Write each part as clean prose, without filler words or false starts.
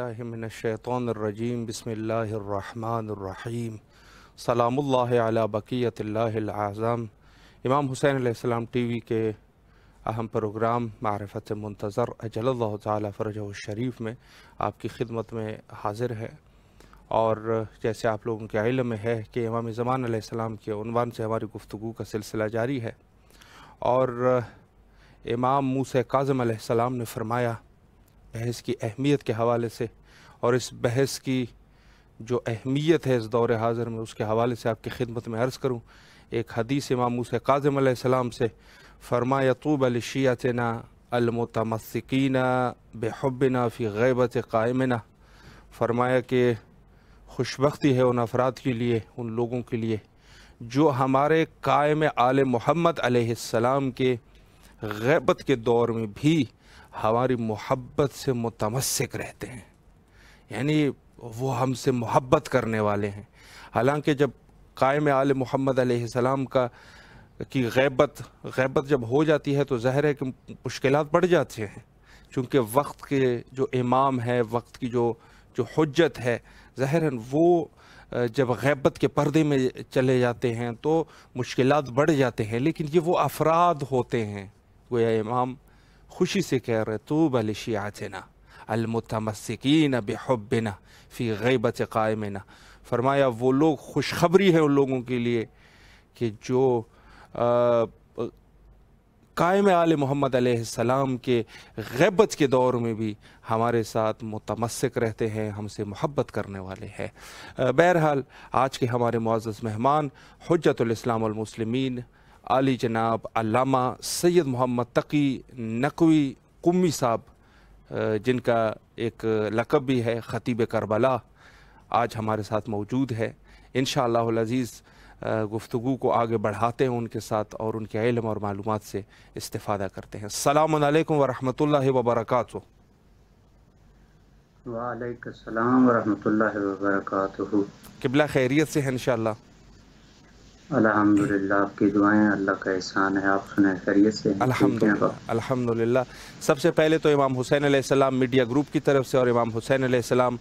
باللہ من الشیطان الرجیم بسم اللہ الرحمن الرحیم سلام اللہ علی بقیت اللہ العظام۔ امام حسین علیہ السلام ٹی وی کے اہم پروگرام معرفت منتظرعجل اللہ تعالی فرجہ الشریف میں آپ کی خدمت میں حاضر ہے، اور جیسے آپ لوگوں کے علم میں ہے کہ امام زمان علیہ السلام کے عنوان سے ہماری گفتگو کا سلسلہ جاری ہے، اور امام موسیٰ کاظم علیہ السلام نے فرمایا بحث کی اہمیت کے حوالے سے، اور اس بحث کی جو اہمیت ہے اس دور حاضر میں اس کے حوالے سے آپ کی خدمت میں عرض کروں۔ ایک حدیث امام موسیٰ کاظم علیہ السلام سے فرمایا طوبی لشیعتنا المتمسکین بحبنا فی غیبت قائمنا، فرمایا کہ خوشبختی ہے ان افراد کے لیے، ان لوگوں کے لیے جو ہمارے قائم آل محمد علیہ السلام کے غیبت کے دور میں بھی ہماری محبت سے متمسک رہتے ہیں، یعنی وہ ہم سے محبت کرنے والے ہیں۔ حالانکہ جب قائم آل محمد علیہ السلام کی غیبت جب ہو جاتی ہے تو ظاہر ہے کہ مشکلات بڑھ جاتے ہیں، چونکہ وقت کے جو امام ہے، وقت کی جو حجت ہے، ظاہر ہے وہ جب غیبت کے پردے میں چلے جاتے ہیں تو مشکلات بڑھ جاتے ہیں۔ لیکن یہ وہ افراد ہوتے ہیں، گویا امام خوشی سے کہہ رہے طوبی لشیعتنا المتمسکین بحبنا فی غیبت قائمنا، فرمایا وہ لوگ خوشخبری ہے ان لوگوں کے لیے کہ جو قائم آل محمد علیہ السلام کے غیبت کے دور میں بھی ہمارے ساتھ متمسک رہتے ہیں، ہم سے محبت کرنے والے ہیں۔ بہرحال آج کے ہمارے معزز مہمان حجت الاسلام والمسلمین علی جناب علامہ سید محمد تقی نقوی قمی صاحب، جن کا ایک لقب بھی ہے خطیب کربلاء، آج ہمارے ساتھ موجود ہے۔ انشاءاللہ العزیز گفتگو کو آگے بڑھاتے ہیں ان کے ساتھ اور ان کے علم اور معلومات سے استفادہ کرتے ہیں۔ السلام علیکم ورحمۃ اللہ وبرکاتہ۔ وعلیکم السلام ورحمۃ اللہ وبرکاتہ۔ قبلہ خیریت سے ہیں انشاءاللہ؟ الحمدللہ، آپ کی دعائیں، اللہ کا احسان ہے، آپ سنیں خیریت سے ہیں؟ الحمدللہ الحمدللہ۔ سب سے پہلے تو امام حسین علیہ السلام میڈیا گروپ کی طرف سے اور امام حسین علیہ السلام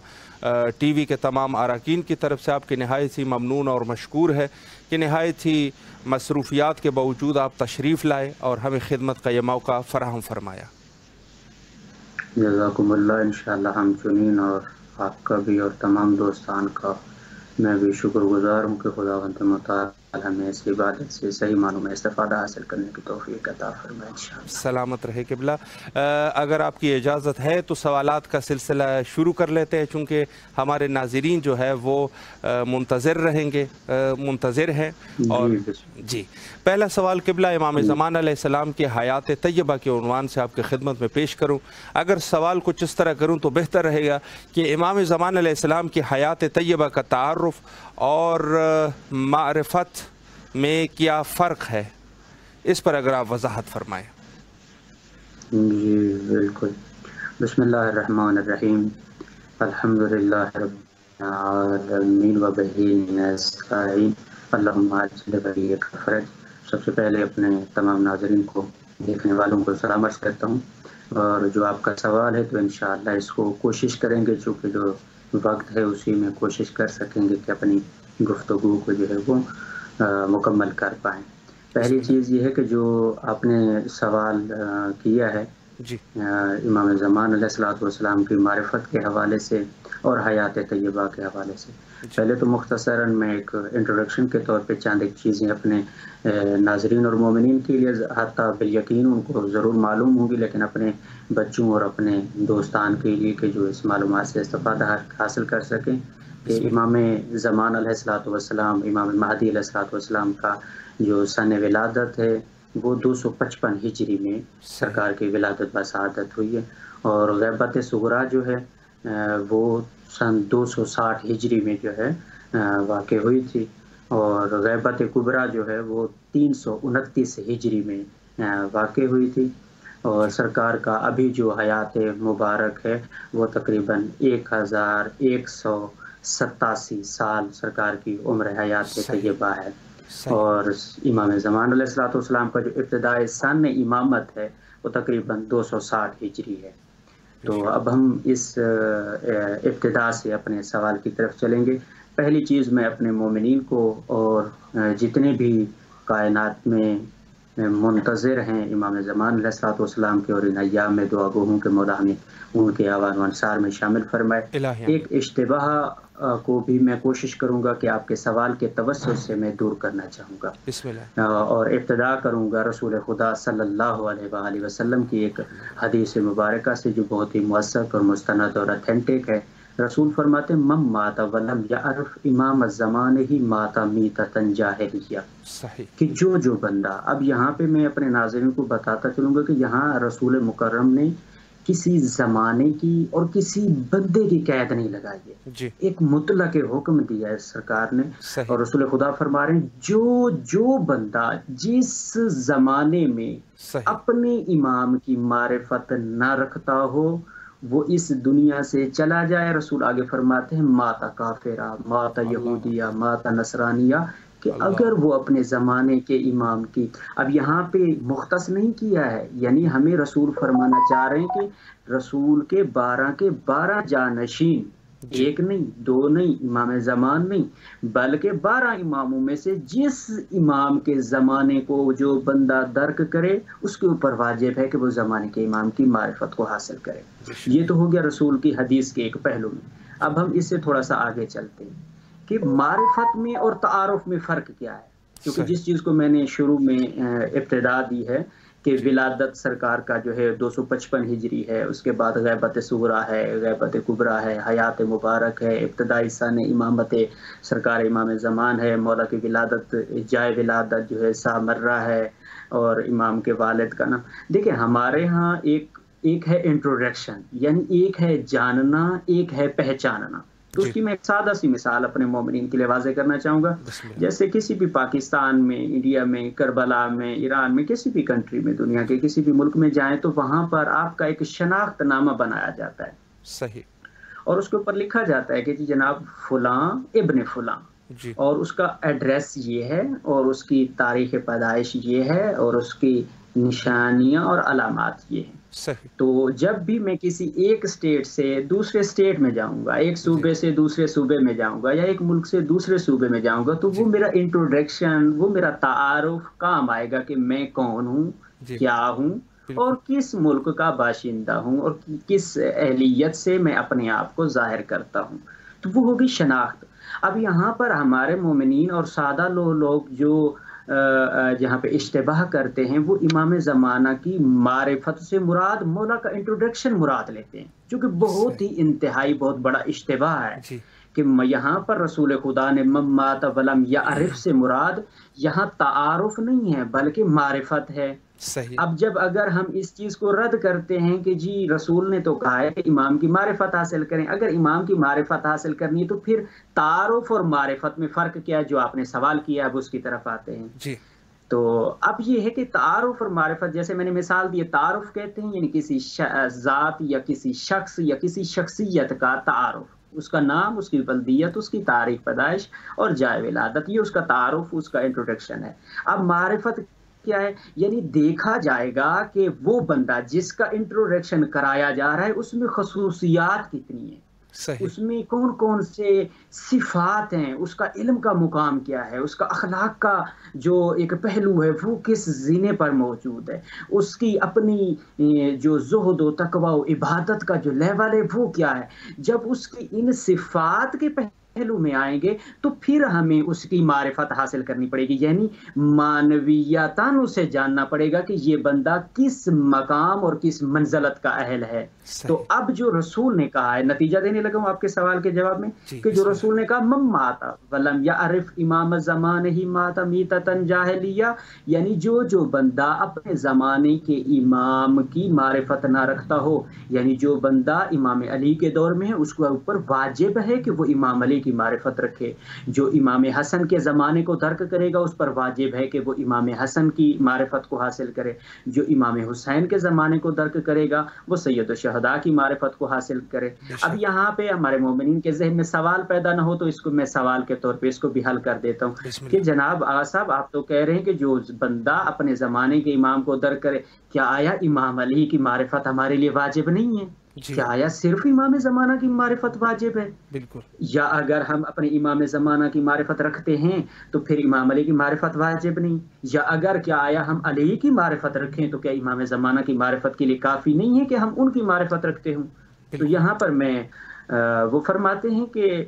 ٹی وی کے تمام اراکین کی طرف سے آپ کی نہایت ہی ممنون اور مشکور ہے کہ نہایت ہی مصروفیات کے باوجود آپ تشریف لائے اور ہمیں خدمت کا یہ موقع فراہم فرمایا۔ جزاکم اللہ۔ انشاءاللہ ہم چنین اور آپ کا بھی اور تمام دوستان کا میں بھی شکر گزار ہوں کہ خداوند متعال ہمیں اس عبادت سے صحیح معنوں میں استفادہ حاصل کرنے کی توفیق عطا فرمائے انشاءاللہ۔ سلامت رہے قبلہ۔ اگر آپ کی اجازت ہے تو سوالات کا سلسلہ شروع کر لیتے ہیں، چونکہ ہمارے ناظرین جو ہے وہ منتظر رہیں گے، منتظر ہیں۔ اور جی پہلا سوال قبلہ امام زمان علیہ السلام کی حیات طیبہ کے عنوان سے آپ کی خدمت میں پیش کروں۔ اگر سوال کچھ اس طرح کروں تو بہتر رہے گا کہ امام زمان علیہ السلام کی حیات طیبہ کا تعارف اور معرفت میں کیا فرق ہے، اس پر اگر آپ وضاحت فرمائیں۔ جی بالکل۔ بسم اللہ الرحمن الرحیم، الحمدللہ رب العالمین وبہ نستعین، اللہم اجعل ولیک فرج۔ سب سے پہلے اپنے تمام ناظرین کو، دیکھنے والوں کو سلام عرض کرتا ہوں، اور جو آپ کا سوال ہے تو انشاءاللہ اس کو کوشش کریں گے، چونکہ جو وقت ہے اسی میں کوشش کر سکیں گے کہ اپنی گفتگو کو جو ہے وہ مکمل کر پائیں۔ پہلی چیز یہ ہے کہ جو آپ نے سوال کیا ہے امام زمان علیہ السلام کی معرفت کے حوالے سے اور حیات طیبہ کے حوالے سے، پہلے تو مختصراً میں ایک انٹروڈکشن کے طور پہ چند ایک چیزیں اپنے ناظرین اور مومنین کے لیے، حتیٰ بالیقین ان کو ضرور معلوم ہوں گی، لیکن اپنے بچوں اور اپنے دوستان کے لیے کہ جو اس معلومات سے استفادہ حاصل کر سکیں، کہ امام زمان علیہ السلام، امام مہدی علیہ السلام کا جو سن ولادت ہے وہ 255 ہجری میں سرکار کی ولادت بسعادت ہوئی ہے، اور غیبت صغریٰ جو ہے وہ سن 260 ہجری میں جو ہے واقع ہوئی تھی، اور غیبت کبریٰ جو ہے وہ 329 ہجری میں واقع ہوئی تھی، اور سرکار کا ابھی جو حیات مبارک ہے وہ تقریباً 1187 سال سرکار کی عمر حیات طیبہ ہے، اور امام زمان علیہ السلام کا جو ابتدائی سن امامت ہے وہ تقریباً 260 ہجری ہے۔ تو اب ہم اس ابتدا سے اپنے سوال کی طرف چلیں گے۔ پہلی چیز میں اپنے مومنین کو اور جتنے بھی کائنات میں منتظر ہیں امام زمان علیہ الصلوۃ والسلام کے اور ان ایام میں دعا گوہوں کے مولا ہمیں ان کے آوان و انصار میں شامل فرمائے۔ ایک اشتباہ کو بھی میں کوشش کروں گا کہ آپ کے سوال کے توسط سے میں دور کرنا چاہوں گا۔ بسم اللہ۔ اور ابتدا کروں گا رسول خدا صلی اللہ علیہ وآلہ وسلم کی ایک حدیث مبارکہ سے جو بہت ہی موثق اور مستند اور اتھینٹک ہے۔ رسول فرماتے ہیں من مات ولم یعرف امام الزمان ہی مات میتۃ جاہلیہ، صحیح، کہ جو بندہ، اب یہاں پہ میں اپنے ناظرین کو بتاتا چلوں گا کہ یہاں رسول مکرم نے کسی زمانے کی اور کسی بندے کی قید نہیں لگائی ہے، جی، ایک مطلق حکم دیا ہے سرکار نے۔ صحیح، اور رسول خدا فرما رہے ہیں جو بندہ جس زمانے میں صحیح، اپنے امام کی معرفت نہ رکھتا ہو وہ اس دنیا سے چلا جائے۔ رسول آگے فرماتے ہیں ماتا کافرہ، ماتا یہودیہ، ماتا نصرانیہ، کہ اگر وہ اپنے زمانے کے امام کی، اب یہاں پہ مختص نہیں کیا ہے، یعنی ہمیں رسول فرمانا چاہ رہے ہیں کہ رسول کے 12 جانشین، ایک نہیں، دو نہیں، امام زمان نہیں، بلکہ 12 اماموں میں سے جس امام کے زمانے کو جو بندہ درک کرے اس کے اوپر واجب ہے کہ وہ زمانے کے امام کی معرفت کو حاصل کرے۔ یہ تو ہو گیا رسول کی حدیث کے ایک پہلو میں۔ اب ہم اس سے تھوڑا سا آگے چلتے ہیں کہ معرفت میں اور تعارف میں فرق کیا ہے، کیونکہ جس چیز کو میں نے شروع میں ابتدا دی ہے کہ ولادت سرکار کا جو ہے 255 ہجری ہے، اس کے بعد غیبت صغریٰ ہے، غیبت کبریٰ ہے، حیات مبارک ہے، ابتدائی سن امامت سرکار امام زمان ہے، مولا کی ولادت جائے ولادت جو ہے سا مرہ ہے، اور امام کے والد کا نام۔ دیکھیں ہمارے ہاں ایک ہے انٹروڈکشن، یعنی ایک ہے جاننا، ایک ہے پہچاننا۔ تو اس کی میں ایک سادہ سی مثال اپنے مومنین کے لیے واضح کرنا چاہوں گا۔ جیسے کسی بھی پاکستان میں، انڈیا میں، کربلاء میں، ایران میں، کسی بھی کنٹری میں، دنیا کے کسی بھی ملک میں جائیں تو وہاں پر آپ کا ایک شناخت نامہ بنایا جاتا ہے، صحیح، اور اس کے اوپر لکھا جاتا ہے کہ جی جناب فلاں ابن فلاں، جی، اور اس کا ایڈریس یہ ہے، اور اس کی تاریخ پیدائش یہ ہے، اور اس کی نشانیاں اور علامات یہ ہیں۔ صحیح، تو جب بھی میں کسی ایک اسٹیٹ سے دوسرے اسٹیٹ میں جاؤں گا، ایک صوبے سے دوسرے صوبے میں جاؤں گا، یا ایک ملک سے دوسرے صوبے میں جاؤں گا، تو وہ میرا انٹروڈکشن، وہ میرا تعارف کام آئے گا کہ میں کون ہوں، کیا ہوں، اور کس ملک کا باشندہ ہوں، اور کس اہلیت سے میں اپنے آپ کو ظاہر کرتا ہوں۔ تو وہ ہوگی شناخت۔ اب یہاں پر ہمارے مومنین اور سادہ لوگ جو جہاں پہ اشتباہ کرتے ہیں، وہ امام زمانہ کی معرفت سے مراد مولا کا انٹروڈکشن مراد لیتے ہیں، جو کہ بہت ہی انتہائی بہت بڑا اشتباہ ہے کہ یہاں پر رسول خدا نے من مات ولم یعرف سے مراد یہاں تعارف نہیں ہے بلکہ معرفت ہے۔ صحیح، اب جب اگر ہم اس چیز کو رد کرتے ہیں کہ جی رسول نے تو کہا ہے کہ امام کی معرفت حاصل کریں، اگر امام کی معرفت حاصل کرنی ہے تو پھر تعارف اور معرفت میں فرق کیا ہے، جو آپ نے سوال کیا اب اس کی طرف آتے ہیں۔ جی، تو اب یہ ہے کہ تعارف اور معرفت، جیسے میں نے مثال دی، تعارف کہتے ہیں یعنی کسی ذات یا کسی شخص یا کسی شخصیت کا تعارف، اس کا نام، اس کی بلدیت، اس کی تاریخ پیدائش اور جائے ولادت، یہ اس کا تعارف، اس کا انٹروڈکشن ہے۔ اب معرفت کیا ہے؟ یعنی دیکھا جائے گا کہ وہ بندہ جس کا انٹروڈکشن کرایا جا رہا ہے اس میں خصوصیات کتنی ہیں، اس میں کون کون سے صفات ہیں، اس کا علم کا مقام کیا ہے، اس کا اخلاق کا جو ایک پہلو ہے وہ کس زینے پر موجود ہے، اس کی اپنی جو زہد و تقوی و عبادت کا جو لیول ہے وہ کیا ہے۔ جب اس کی ان صفات کے پہلو میں آئیں گے تو پھر ہمیں اس کی معرفت حاصل کرنی پڑے گی، یعنی معنویاتاً اسے جاننا پڑے گا کہ یہ بندہ کس مقام اور کس منزلت کا اہل ہے۔ تو اب جو رسول نے کہا ہے، نتیجہ دینے لگا ہوں آپ کے سوال کے جواب میں، کہ جو رسول نے کہا من ماتا ولم یعرف امام الزمان ہی ماتا میتۃ جاہلیہ، یعنی جو بندہ اپنے زمانے کے امام کی معرفت نہ رکھتا ہو، یعنی جو بندہ امام علی کے دور میں ہے اس کے اوپر واجب ہے کہ وہ امام علی کی معرفت رکھے، جو امام حسن کے زمانے کو درک کرے گا اس پر واجب ہے کہ وہ امام حسن کی معرفت کو حاصل کرے، جو امام حسین کے زمانے کو درک کرے گا وہ سید الشہداء کی معرفت کو حاصل کرے۔ اب یہاں پہ ہمارے مومنین کے ذہن میں سوال پیدا نہ ہو تو اس کو میں سوال کے طور پہ اس کو بھی حل کر دیتا ہوں کہ جناب آغا صاحب آپ تو کہہ رہے ہیں کہ جو بندہ اپنے زمانے کے امام کو درک کرے، کیا آیا امام علی کی معرفت ہمارے لیے واجب نہیں ہے؟ کیا آیا صرف امام زمانہ کی معرفت واجب ہے؟ بالکل. یا اگر ہم اپنے امام زمانہ کی معرفت رکھتے ہیں تو پھر امام علی کی معرفت واجب نہیں؟ یا اگر کیا آیا ہم علی کی معرفت رکھیں تو کیا امام زمانہ کی معرفت کے لیے کافی نہیں ہے کہ ہم ان کی معرفت رکھتے ہوں؟ تو یہاں پر میں وہ فرماتے ہیں کہ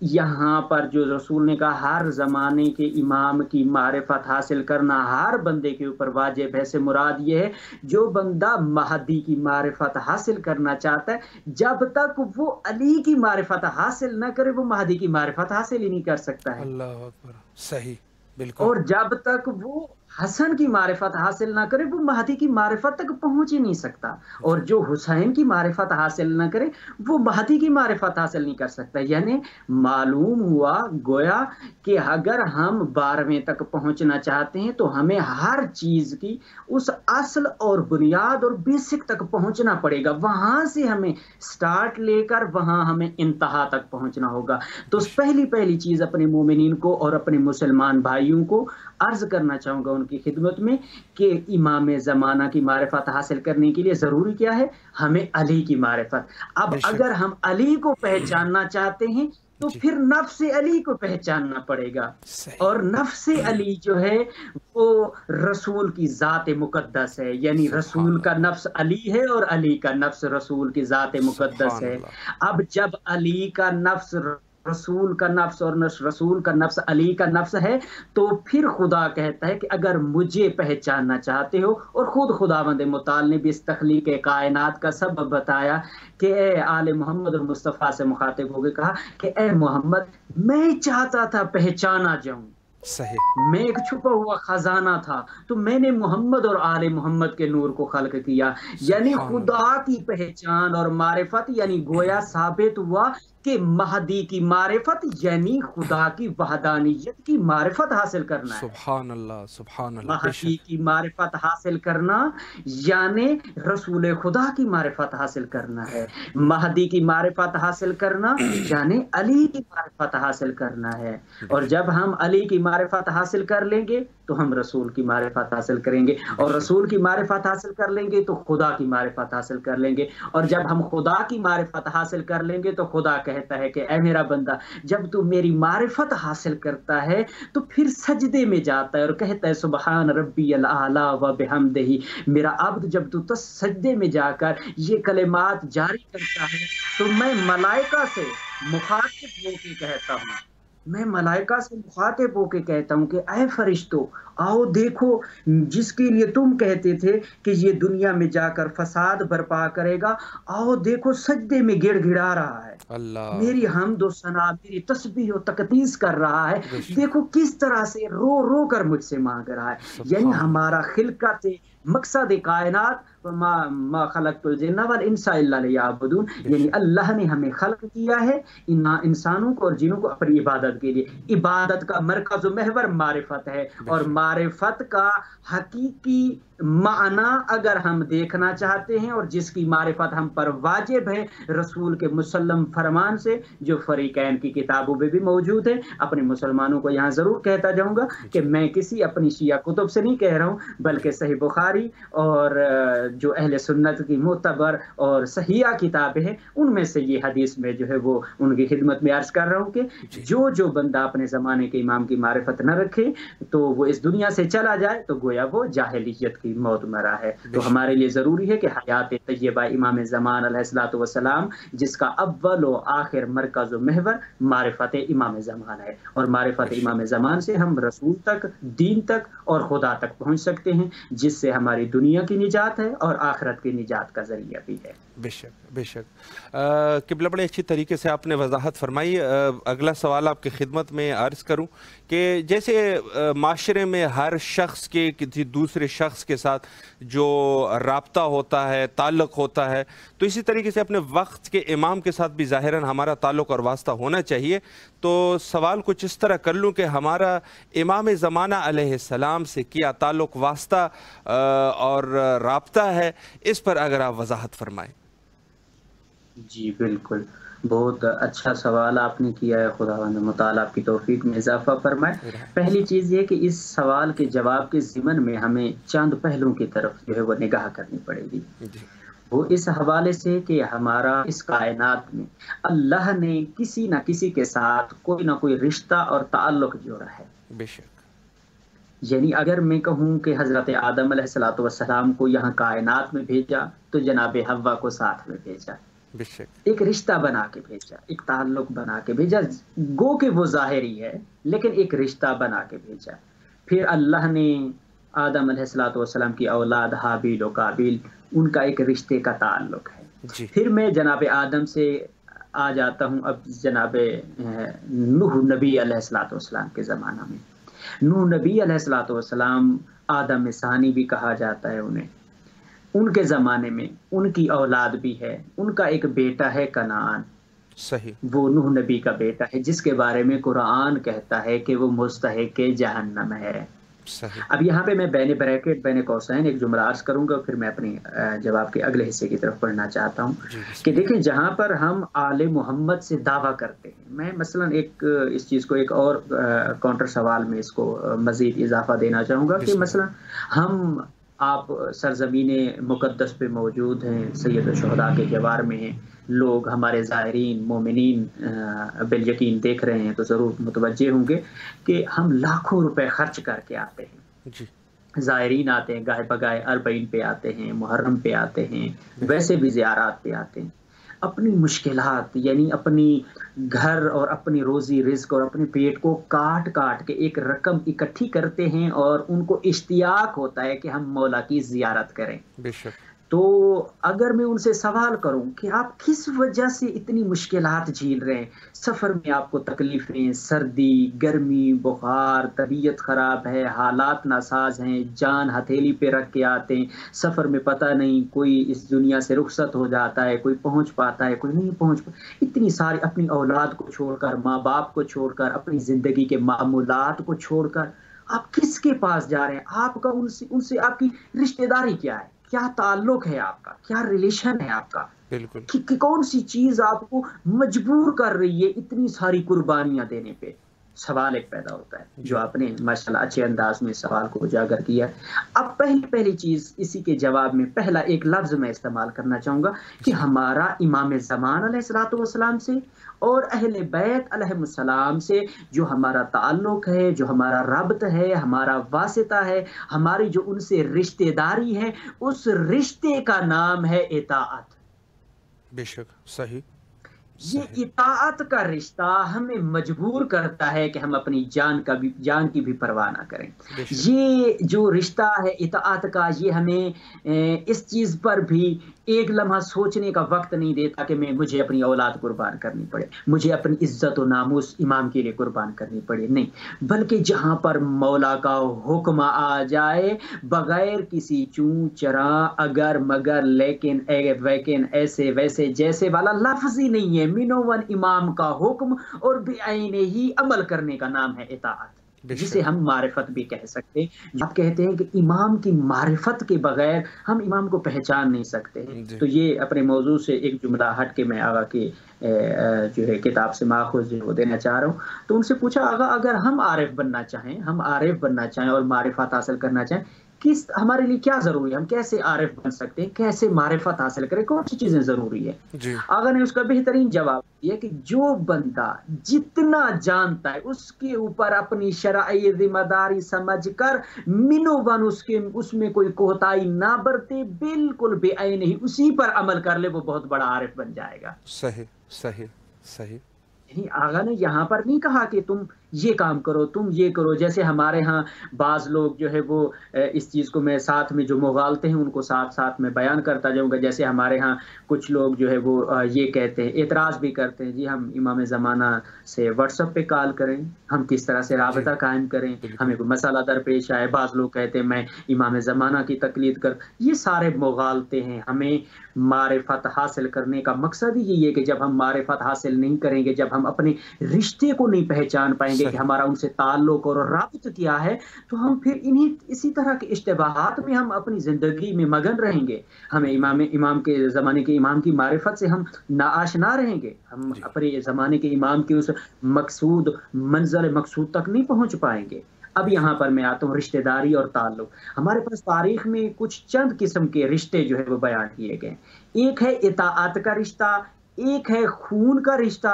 یہاں پر جو رسول نے کہا ہر زمانے کے امام کی معرفت حاصل کرنا ہر بندے کے اوپر واجب ہے، سے مراد یہ ہے جو بندہ مہدی کی معرفت حاصل کرنا چاہتا ہے جب تک وہ علی کی معرفت حاصل نہ کرے وہ مہدی کی معرفت حاصل ہی نہیں کر سکتا ہے. اللہ اکبر. صحیح. بالکل. اور جب تک وہ حسن کی معرفت حاصل نہ کرے وہ مہدی کی معرفت تک پہنچ ہی نہیں سکتا، اور جو حسین کی معرفت حاصل نہ کرے وہ مہدی کی معرفت حاصل نہیں کر سکتا. یعنی معلوم ہوا گویا کہ اگر ہم 12ویں تک پہنچنا چاہتے ہیں تو ہمیں ہر چیز کی اس اصل اور بنیاد اور بیسک تک پہنچنا پڑے گا، وہاں سے ہمیں سٹارٹ لے کر وہاں ہمیں انتہا تک پہنچنا ہوگا. تو پہلی چیز اپنے مومنین کو اور اپنے مسلمان بھائیوں کو عرض کرنا چاہوں گا ان کی خدمت میں کہ امام زمانہ کی معرفت حاصل کرنے کے لیے ضروری کیا ہے؟ ہمیں علی کی معرفت. اب اگر ہم علی کو پہچاننا چاہتے ہیں تو پھر نفس علی کو پہچاننا پڑے گا، اور نفس علی جو ہے وہ رسول کی ذات مقدس ہے، یعنی رسول کا نفس علی ہے اور علی کا نفس رسول کی ذات مقدس ہے. اب جب علی کا نفس رسول کا نفس اور رسول کا نفس علی کا نفس ہے تو پھر خدا کہتا ہے کہ اگر مجھے پہچاننا چاہتے ہو، اور خود خداوند متعال نے بھی اس تخلیق کائنات کا سبب بتایا کہ اے آل محمد اور مصطفیٰ سے مخاطب ہو کے کہا کہ اے محمد میں چاہتا تھا پہچانا جاؤں. صحیح. میں ایک چھپا ہوا خزانہ تھا تو میں نے محمد اور آل محمد کے نور کو خلق کیا. یعنی خدا کی پہچان اور معرفت، یعنی گویا ثابت ہوا کہ مہدی کی معرفت یعنی خدا کی وحدانیت کی معرفت حاصل کرنا ہے. سبحان اللہ. سبحان اللہ. مہدی کی معرفت حاصل کرنا یعنی رسول خدا کی معرفت حاصل کرنا ہے. مہدی کی معرفت حاصل کرنا یعنی علی کی معرفت حاصل کرنا ہے. اور جب ہم علی کی معرفت حاصل کر لیں گے تو ہم رسول کی معرفت حاصل کریں گے، اور رسول کی معرفت حاصل کر لیں گے تو خدا کی معرفت حاصل کر لیں گے. اور جب ہم خدا کی معرفت حاصل کر لیں گے تو خدا کہتا ہے کہ اے میرا بندہ جب تو میری معرفت حاصل کرتا ہے تو پھر سجدے میں جاتا ہے اور کہتا ہے سبحان ربی الاعلی و بحمدہ. میرا عبد جب تو سجدے میں جا کر یہ کلمات جاری کرتا ہے تو میں ملائکہ سے مخاطب ہو کے کہتا ہوں، میں ملائکہ سے مخاطب ہو کے کہتا ہوں کہ اے فرشتوں آؤ دیکھو جس کے لیے تم کہتے تھے کہ یہ دنیا میں جا کر فساد برپا کرے گا، آؤ دیکھو سجدے میں گڑ گڑا رہا ہے، اللہ میری حمد و ثنا میری تسبیح و تقدیس کر رہا ہے، دیکھو کس طرح سے رو رو کر مجھ سے مانگ رہا ہے. یعنی ہمارا خلقت مقصد کائنات ما خلقت الجن والانس الا لیعبدون، یعنی اللہ نے ہمیں خلق کیا ہے انسانوں کو اور جنوں کو اپنی عبادت کے لیے. عبادت کا مرکز و محور معرفت ہے، اور معرفت کا حقیقی معنی اگر ہم دیکھنا چاہتے ہیں اور جس کی معرفت ہم پر واجب ہے رسول کے مسلم فرمان سے جو فریقین کی کتابوں میں بھی موجود ہے. اپنے مسلمانوں کو یہاں ضرور کہتا جاؤں گا کہ میں کسی اپنی شیعہ کتب سے نہیں کہہ رہا ہوں، بلکہ صحیح بخاری اور جو اہل سنت کی معتبر اور صحیحہ کتابیں ہیں ان میں سے یہ حدیث میں جو ہے وہ ان کی خدمت میں عرض کر رہا ہوں کہ جو بندہ اپنے زمانے کے امام کی معرفت نہ رکھے تو وہ اس دنیا سے چلا جائے تو گویا وہ جاہلیت کی موت مرا ہے. تو ہمارے لیے ضروری ہے کہ حیات طیبہ امام زمان علیہ الصلوۃ والسلام جس کا اول و آخر مرکز و محور معرفت امام زمان ہے، اور معرفت امام زمان سے ہم رسول تک، دین تک اور خدا تک پہنچ سکتے ہیں، جس سے ہماری دنیا کی نجات ہے اور آخرت کی نجات کا ذریعہ بھی ہے. بے شک بے شک. قبلہ بڑے اچھی طریقے سے آپ نے وضاحت فرمائی. اگلا سوال آپ کی خدمت میں عرض کروں کہ جیسے معاشرے میں ہر شخص کے کسی دوسرے شخص کے ساتھ جو رابطہ ہوتا ہے، تعلق ہوتا ہے، تو اسی طریقے سے اپنے وقت کے امام کے ساتھ بھی ظاہراً ہمارا تعلق اور واسطہ ہونا چاہیے. تو سوال کچھ اس طرح کر لوں کہ ہمارا امام زمانہ علیہ السلام سے کیا تعلق، واسطہ اور رابطہ ہے، اس پر اگر آپ وضاحت فرمائیں. جی بالکل، بہت اچھا سوال آپ نے کیا ہے، خداوند متعال آپ کی توفیق میں اضافہ فرمائے. پہلی چیز یہ کہ اس سوال کے جواب کے ضمن میں ہمیں چند پہلوؤں کی طرف جو ہے وہ نگاہ کرنی پڑے گی. وہ اس حوالے سے کہ ہمارا اس کائنات میں اللہ نے کسی نہ کسی کے ساتھ کوئی نہ کوئی رشتہ اور تعلق جوڑا ہے. بے شک. یعنی اگر میں کہوں کہ حضرت آدم علیہ السلام کو یہاں کائنات میں بھیجا تو جناب حوا کو ساتھ میں بھیجا. بے شک. ایک رشتہ بنا کے بھیجا، ایک تعلق بنا کے بھیجا، گو کہ وہ ظاہری ہے لیکن ایک رشتہ بنا کے بھیجا. پھر اللہ نے آدم علیہ السلام کی اولاد حابیل و قابیل، ان کا ایک رشتے کا تعلق ہے. جی. پھر میں جناب آدم سے آ جاتا ہوں اب جناب نوح نبی علیہ السلام کے زمانہ میں. نوح نبی علیہ السلام آدم ثانی بھی کہا جاتا ہے انہیں. ان کے زمانے میں ان کی اولاد بھی ہے، ان کا ایک بیٹا ہے کنعان. صحیح. وہ نوح نبی کا بیٹا ہے جس کے بارے میں قرآن کہتا ہے کہ وہ مستحق جہنم ہے. صحیح. اب یہاں پہ میں بین بریکٹ بین قوسین ایک جملہ عرض کروں گا، پھر میں اپنی جواب کے اگلے حصے کی طرف پڑھنا چاہتا ہوں. کہ دیکھیں جہاں پر ہم آل محمد سے دعویٰ کرتے ہیں، میں مثلا ایک اس چیز کو ایک اور کاؤنٹر سوال میں اس کو مزید اضافہ دینا چاہوں گا کہ مثلا ہم آپ سرزمین مقدس پہ موجود ہیں، سید الشہداء کے جوار میں ہیں، لوگ ہمارے زائرین مومنین بالیقین دیکھ رہے ہیں تو ضرور متوجہ ہوں گے کہ ہم لاکھوں روپے خرچ کر کے آتے ہیں. جی. زائرین آتے ہیں، گاہے بگائے اربعین پہ آتے ہیں، محرم پہ آتے ہیں، ویسے بھی زیارات پہ آتے ہیں. اپنی مشکلات یعنی اپنی گھر اور اپنی روزی رزق اور اپنے پیٹ کو کاٹ کاٹ کے ایک رقم اکٹھی کرتے ہیں اور ان کو اشتیاق ہوتا ہے کہ ہم مولا کی زیارت کریں. بے شک. تو اگر میں ان سے سوال کروں کہ آپ کس وجہ سے اتنی مشکلات جھیل رہے ہیں، سفر میں آپ کو تکلیفیں، سردی، گرمی، بخار، طبیعت خراب ہے، حالات ناساز ہیں، جان ہتھیلی پہ رکھ کے آتے ہیں، سفر میں پتہ نہیں کوئی اس دنیا سے رخصت ہو جاتا ہے، کوئی پہنچ پاتا ہے، کوئی نہیں پہنچ پاتا، اتنی ساری اپنی اولاد کو چھوڑ کر، ماں باپ کو چھوڑ کر، اپنی زندگی کے معمولات کو چھوڑ کر آپ کس کے پاس جا رہے ہیں؟ آپ کا ان سے آپ کی رشتہ داری کیا ہے؟ کیا تعلق ہے آپ کا؟ کیا ریلیشن ہے آپ کا؟ بالکل. کہ کون سی چیز آپ کو مجبور کر رہی ہے اتنی ساری قربانیاں دینے پہ؟ سوال ایک پیدا ہوتا ہے جو آپ نے ماشاءاللہ اچھے انداز میں سوال کو اجاگر کیا. اب پہلی چیز اسی کے جواب میں پہلا ایک لفظ میں استعمال کرنا چاہوں گا کہ ہمارا امام زمان علیہ السلام سے اور اہل بیت علیہ السلام سے جو ہمارا تعلق ہے، جو ہمارا ربط ہے، ہمارا واسطہ ہے، ہماری جو ان سے رشتہ داری ہے، اس رشتے کا نام ہے اطاعت. بے شک. صحیح. یہ اطاعت کا رشتہ ہمیں مجبور کرتا ہے کہ ہم اپنی جان کی بھی پرواہ نہ کریں. یہ جو رشتہ ہے اطاعت کا، یہ ہمیں اس چیز پر بھی ایک لمحہ سوچنے کا وقت نہیں دیتا کہ مجھے اپنی اولاد قربان کرنی پڑے، مجھے اپنی عزت و ناموس امام کے لیے قربان کرنی پڑے. نہیں، بلکہ جہاں پر مولا کا حکم آ جائے بغیر کسی چوں چراں اگر مگر لیکن ویکن ایسے ویسے جیسے والا لفظ ہی نہیں ہے، منوون امام کا حکم اور بعینے ہی عمل کرنے کا نام ہے اطاعت، جسے ہم معرفت بھی کہہ سکتے ہیں. آپ کہتے ہیں کہ امام کی معرفت کے بغیر ہم امام کو پہچان نہیں سکتے. تو یہ اپنے موضوع سے ایک جملہ ہٹ کے میں آغا کی جو ہے کتاب سے ماخوذ جو دینا چاہ رہا ہوں. تو ان سے پوچھا آغا اگر ہم عارف بننا چاہیں اور معرفت حاصل کرنا چاہیں، ہمارے لیے کیا ضروری ہے؟ ہم کیسے عارف بن سکتے ہیں؟ کیسے معرفت حاصل کریں؟ کون سی چیزیں ضروری ہے؟ آغا نے اس کا بہترین جواب دیا کہ جو بندہ جتنا جانتا ہے اس کے اوپر اپنی شرعی ذمہ داری سمجھ کر منوبن اس میں کوئی کوتاہی نہ برتے، بالکل بے عین ہی اسی پر عمل کر لے، وہ بہت بڑا عارف بن جائے گا. صحیح. آغا نے یہاں پر نہیں کہا کہ تم یہ کام کرو، تم یہ کرو. جیسے ہمارے ہاں بعض لوگ جو ہے وہ اس چیز کو میں ساتھ میں جو مغالتے ہیں ان کو ساتھ میں بیان کرتا جاؤں گا. جیسے ہمارے ہاں کچھ لوگ جو ہے وہ یہ کہتے ہیں، اعتراض بھی کرتے ہیں، جی ہم امام زمانہ سے واٹس ایپ پہ کال کریں، ہم کس طرح سے رابطہ قائم کریں، ہمیں کوئی مسئلہ درپیش آئے. بعض لوگ کہتے ہیں میں امام زمانہ کی تقلید کر. یہ سارے مغالتے ہیں. ہمیں معرفت حاصل کرنے کا مقصد ہی یہی ہے کہ جب ہم معرفت حاصل نہیں کریں گے، جب ہم اپنے رشتے کو نہیں پہچان پائیں گے کہ ہمارا ان سے تعلق اور رابط کیا ہے، تو ہم پھر اسی طرح کے اشتباہات میں ہم اپنی زندگی میں مگن رہیں گے. ہمیں امام کے زمانے کے امام کی معرفت سے ہم ناآشنا رہیں گے، ہم اپنے زمانے کے امام کی اس منزل مقصود تک نہیں پہنچ پائیں گے. اب یہاں پر میں آتا ہوں رشتہ داری اور تعلق. ہمارے پاس تاریخ میں کچھ چند قسم کے رشتے جو ہے وہ بیان کیے گئے. ایک ہے اطاعت کا رشتہ، ایک ہے خون کا رشتہ،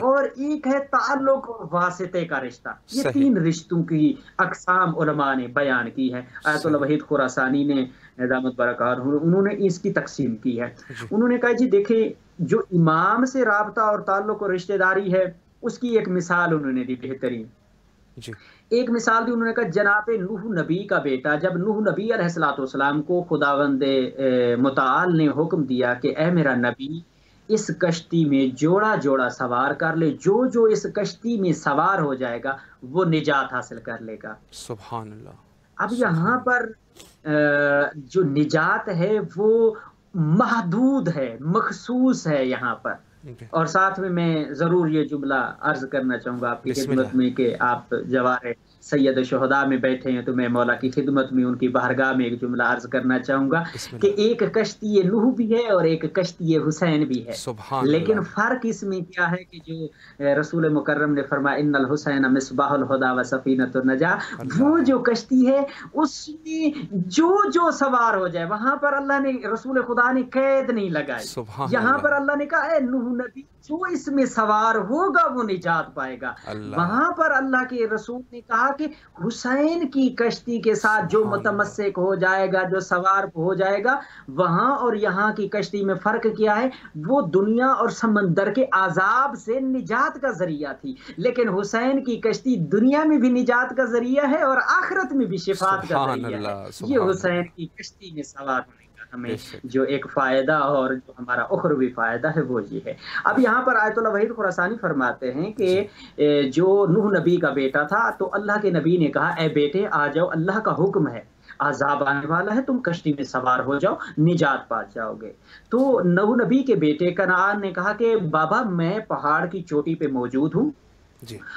اور ایک ہے تعلق اور واسطے کا رشتہ. یہ تین رشتوں کی اقسام علماء نے بیان کی ہے. آیت اللہ وحید خراسانی نے دامت برکاتہ انہوں نے اس کی تقسیم کی ہے. انہوں نے کہا جی دیکھیں جو امام سے رابطہ اور تعلق اور رشتہ داری ہے اس کی ایک مثال انہوں نے دی بہترین. ایک مثال دی انہوں نے کہا جناب نوح نبی کا بیٹا، جب نوح نبی علیہ السلام کو خداوند متعال نے حکم دیا کہ اے میرا نبی اس کشتی میں جوڑا جوڑا سوار کر لے، جو جو اس کشتی میں سوار ہو جائے گا وہ نجات حاصل کر لے گا. سبحان اللہ. اب یہاں پر جو نجات ہے وہ محدود ہے، مخصوص ہے یہاں پر. اور ساتھ میں ضرور یہ جملہ عرض کرنا چاہوں گا آپ کی خدمت میں کہ آپ جوار سید شہداء میں بیٹھے ہیں تو میں مولا کی خدمت میں ان کی بارگاہ میں ایک جملہ عرض کرنا چاہوں گا کہ ایک کشتی نوح بھی ہے اور ایک کشتی حسین بھی ہے. لیکن فرق اس میں کیا ہے کہ جو رسول مکرم نے فرمایا ان الحسین مصباح الہدی و سفینۃ النجاہ، وہ جو کشتی ہے اس میں جو جو سوار ہو جائے، وہاں پر اللہ نے رسول خدا نے قید نہیں لگائی. یہاں پر اللہ نے کہا اے نوح نبی جو اس میں سوار ہوگا وہ نجات پائے گا. وہاں پر اللہ کے رسول نے کہا کہ حسین کی کشتی کے ساتھ جو متمسک ہو جائے گا، جو سوار ہو جائے گا، وہاں اور یہاں کی کشتی میں فرق کیا ہے؟ وہ دنیا اور سمندر کے عذاب سے نجات کا ذریعہ تھی، لیکن حسین کی کشتی دنیا میں بھی نجات کا ذریعہ ہے اور آخرت میں بھی شفاعت کا ذریعہ ہے. یہ حسین کی کشتی میں سوار ہونے ہمیں جو ایک فائدہ اور جو ہمارا اخروی فائدہ ہے وہ یہ ہے. اب یہاں پر آیت اللہ وحید خراسانی فرماتے ہیں کہ جو نوح نبی کا بیٹا تھا تو اللہ کے نبی نے کہا اے بیٹے آ جاؤ، اللہ کا حکم ہے، عذاب آنے والا ہے، تم کشتی میں سوار ہو جاؤ، نجات پا جاؤ گے. تو نوح نبی کے بیٹے کنعان نے کہا کہ بابا میں پہاڑ کی چوٹی پہ موجود ہوں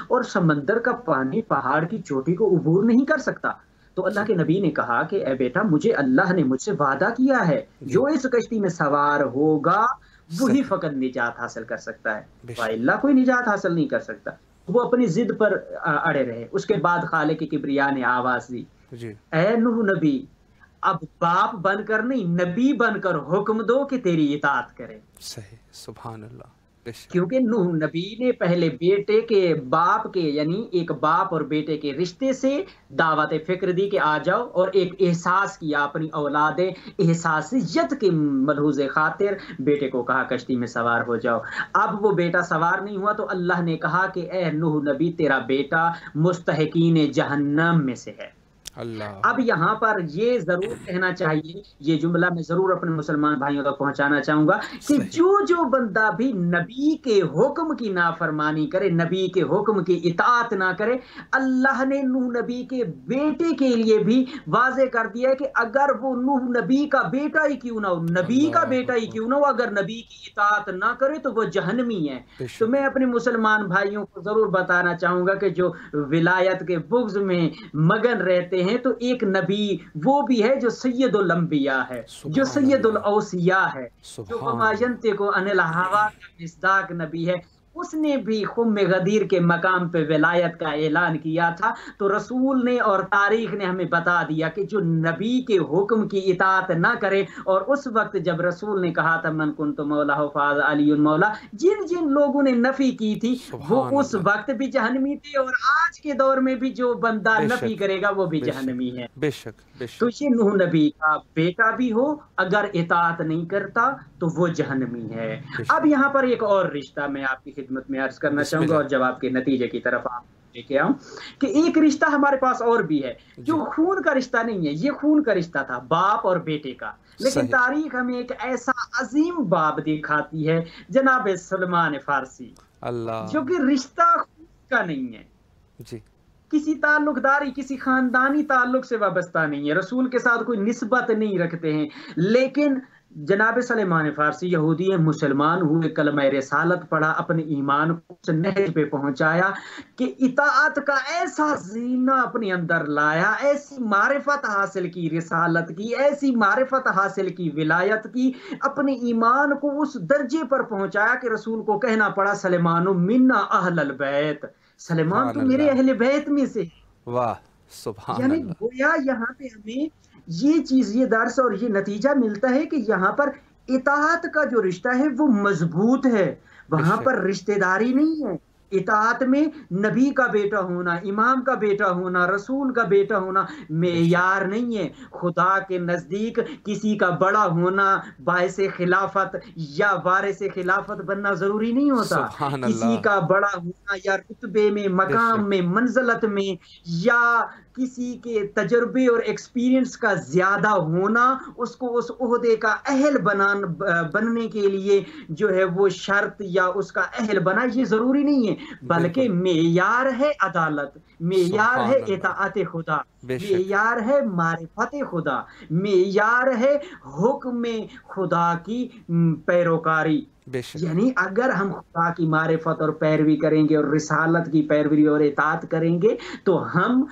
اور سمندر کا پانی پہاڑ کی چوٹی کو عبور نہیں کر سکتا. تو اللہ کے نبی نے کہا کہ اے بیٹا مجھے اللہ نے مجھ سے وعدہ کیا ہے جو اس کشتی میں سوار ہوگا وہی فقط نجات حاصل کر سکتا ہے، اللہ کوئی نجات حاصل نہیں کر سکتا. وہ اپنی ضد پر اڑے رہے. اس کے بعد خالق کی کبریا نے آواز دی اے نوح نبی اب باپ بن کر نہیں، نبی بن کر حکم دو کہ تیری اطاعت کرے. صحیح. سبحان اللہ. کیونکہ نوح نبی نے پہلے بیٹے کے باپ کے یعنی ایک باپ اور بیٹے کے رشتے سے دعوت فکر دی کہ آ جاؤ، اور ایک احساس کیا اپنی اولاد احساسیت کے ملحوظ خاطر بیٹے کو کہا کشتی میں سوار ہو جاؤ. اب وہ بیٹا سوار نہیں ہوا تو اللہ نے کہا کہ اے نوح نبی تیرا بیٹا مستحقین جہنم میں سے ہے. اب یہاں پر یہ ضرور کہنا چاہیے، یہ جملہ میں ضرور اپنے مسلمان بھائیوں تک پہنچانا چاہوں گا کہ جو بندہ بھی نبی کے حکم کی نافرمانی کرے، نبی کے حکم کی اطاعت نہ کرے، اللہ نے نوح نبی کے بیٹے کے لیے بھی واضح کر دیا ہے کہ اگر وہ نوح نبی کا بیٹا ہی کیوں نہ ہو، نبی کا بیٹا ہی کیوں نہ ہو، اگر نبی کی اطاعت نہ کرے تو وہ جہنمی ہے. تو میں اپنے مسلمان بھائیوں کو ضرور بتانا چاہوں گا کہ جو ولایت کے بغض میں مگن رہتے ہیں تو ایک نبی وہ بھی ہے جو سید الانبیاء ہے، جو سید الاوصیاء ہے، جو وما ینطق عن الہوی کا مصداق نبی ہے. اس نے بھی خم غدیر کے مقام پہ ولایت کا اعلان کیا تھا. تو رسول نے اور تاریخ نے ہمیں بتا دیا کہ جو نبی کے حکم کی اطاعت نہ کرے، اور اس وقت جب رسول نے کہا تھا من کنت مولا فاز علی مولا، جن جن لوگوں نے نفی کی تھی وہ اس وقت بھی جہنمی تھے، اور آج کے دور میں بھی جو بندہ نفی کرے گا وہ بھی جہنمی ہے. بے شک. تو یہ نوح نبی کا بیٹا بھی ہو اگر اطاعت نہیں کرتا تو وہ جہنمی ہے. اب یہاں پر ایک اور رشتہ میں آپ کی خدمت میں عرض کرنا چاہوں گا اور جواب کے نتیجے کی طرف آپ لے کے آؤں کہ ایک رشتہ ہمارے پاس اور بھی ہے جو خون کا رشتہ نہیں ہے. یہ خون کا رشتہ تھا باپ اور بیٹے کا، لیکن تاریخ ہمیں ایک ایسا عظیم باپ دکھاتی ہے جناب سلمان فارسی، جو کہ رشتہ خون کا نہیں ہے، کسی تعلق داری کسی خاندانی تعلق سے وابستہ نہیں ہے، رسول کے ساتھ کوئی نسبت نہیں رکھتے ہیں، لیکن جناب سلیمان فارسی یہودی مسلمان ہوئے، کلمہ رسالت پڑھا، اپنے ایمان کو اس نہج پہ پہنچایا کہ اطاعت کا ایسا زینہ اپنے اندر لایا، ایسی معرفت حاصل کی رسالت کی، ایسی معرفت حاصل کی ولایت کی، اپنے ایمان کو اس درجے پر پہنچایا کہ رسول کو کہنا پڑا سلیمان منا اہل البیت، سلیمان تو میرے اہل بیت میں سے. واہ سبحان یعنی اللہ، گویا یہاں پہ ہمیں یہ چیز، یہ درس اور یہ نتیجہ ملتا ہے کہ یہاں پر اطاعت کا جو رشتہ ہے وہ مضبوط ہے، وہاں بے پر رشتہ داری نہیں ہے۔ اطاعت میں نبی کا بیٹا ہونا، امام کا بیٹا ہونا، رسول کا بیٹا ہونا معیار نہیں ہے۔ خدا کے نزدیک کسی کا بڑا ہونا باعث خلافت یا وارث خلافت بننا ضروری نہیں ہوتا۔ سبحان کسی اللہ، کا بڑا ہونا یا رتبے میں، بے مقام شک، میں، منزلت میں، یا کسی کے تجربے اور ایکسپیرینس کا زیادہ ہونا اس کو اس عہدے کا اہل بننے کے لیے جو ہے وہ شرط یا اس کا اہل بنا، یہ ضروری نہیں ہے، بالکل، بلکہ معیار ہے عدالت، معیار ہے سبحان اللہ، اطاعت خدا، بے شک، معیار ہے معرفت خدا، معیار ہے حکم خدا کی پیروکاری۔ بے شک، یعنی اگر ہم خدا کی معرفت اور پیروی کریں گے اور رسالت کی پیروی اور اطاعت کریں گے تو ہم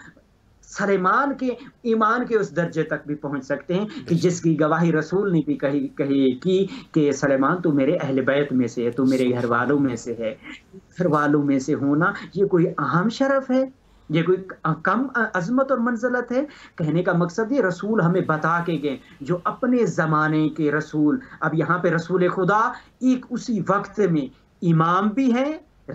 سلیمان کے ایمان کے اس درجے تک بھی پہنچ سکتے ہیں بے کہ شک، جس کی گواہی رسول نے بھی کہی کہ سلیمان تو میرے اہل بیت میں سے ہے، تو میرے گھر سبحان والوں میں اللہ، سے ہے۔ گھر والوں میں سے ہونا یہ کوئی اہم شرف ہے، یہ کوئی کم عظمت اور منزلت ہے؟ کہنے کا مقصد یہ رسول ہمیں بتا کے گئے، جو اپنے زمانے کے رسول، اب یہاں پہ رسول خدا ایک اسی وقت میں امام بھی ہیں،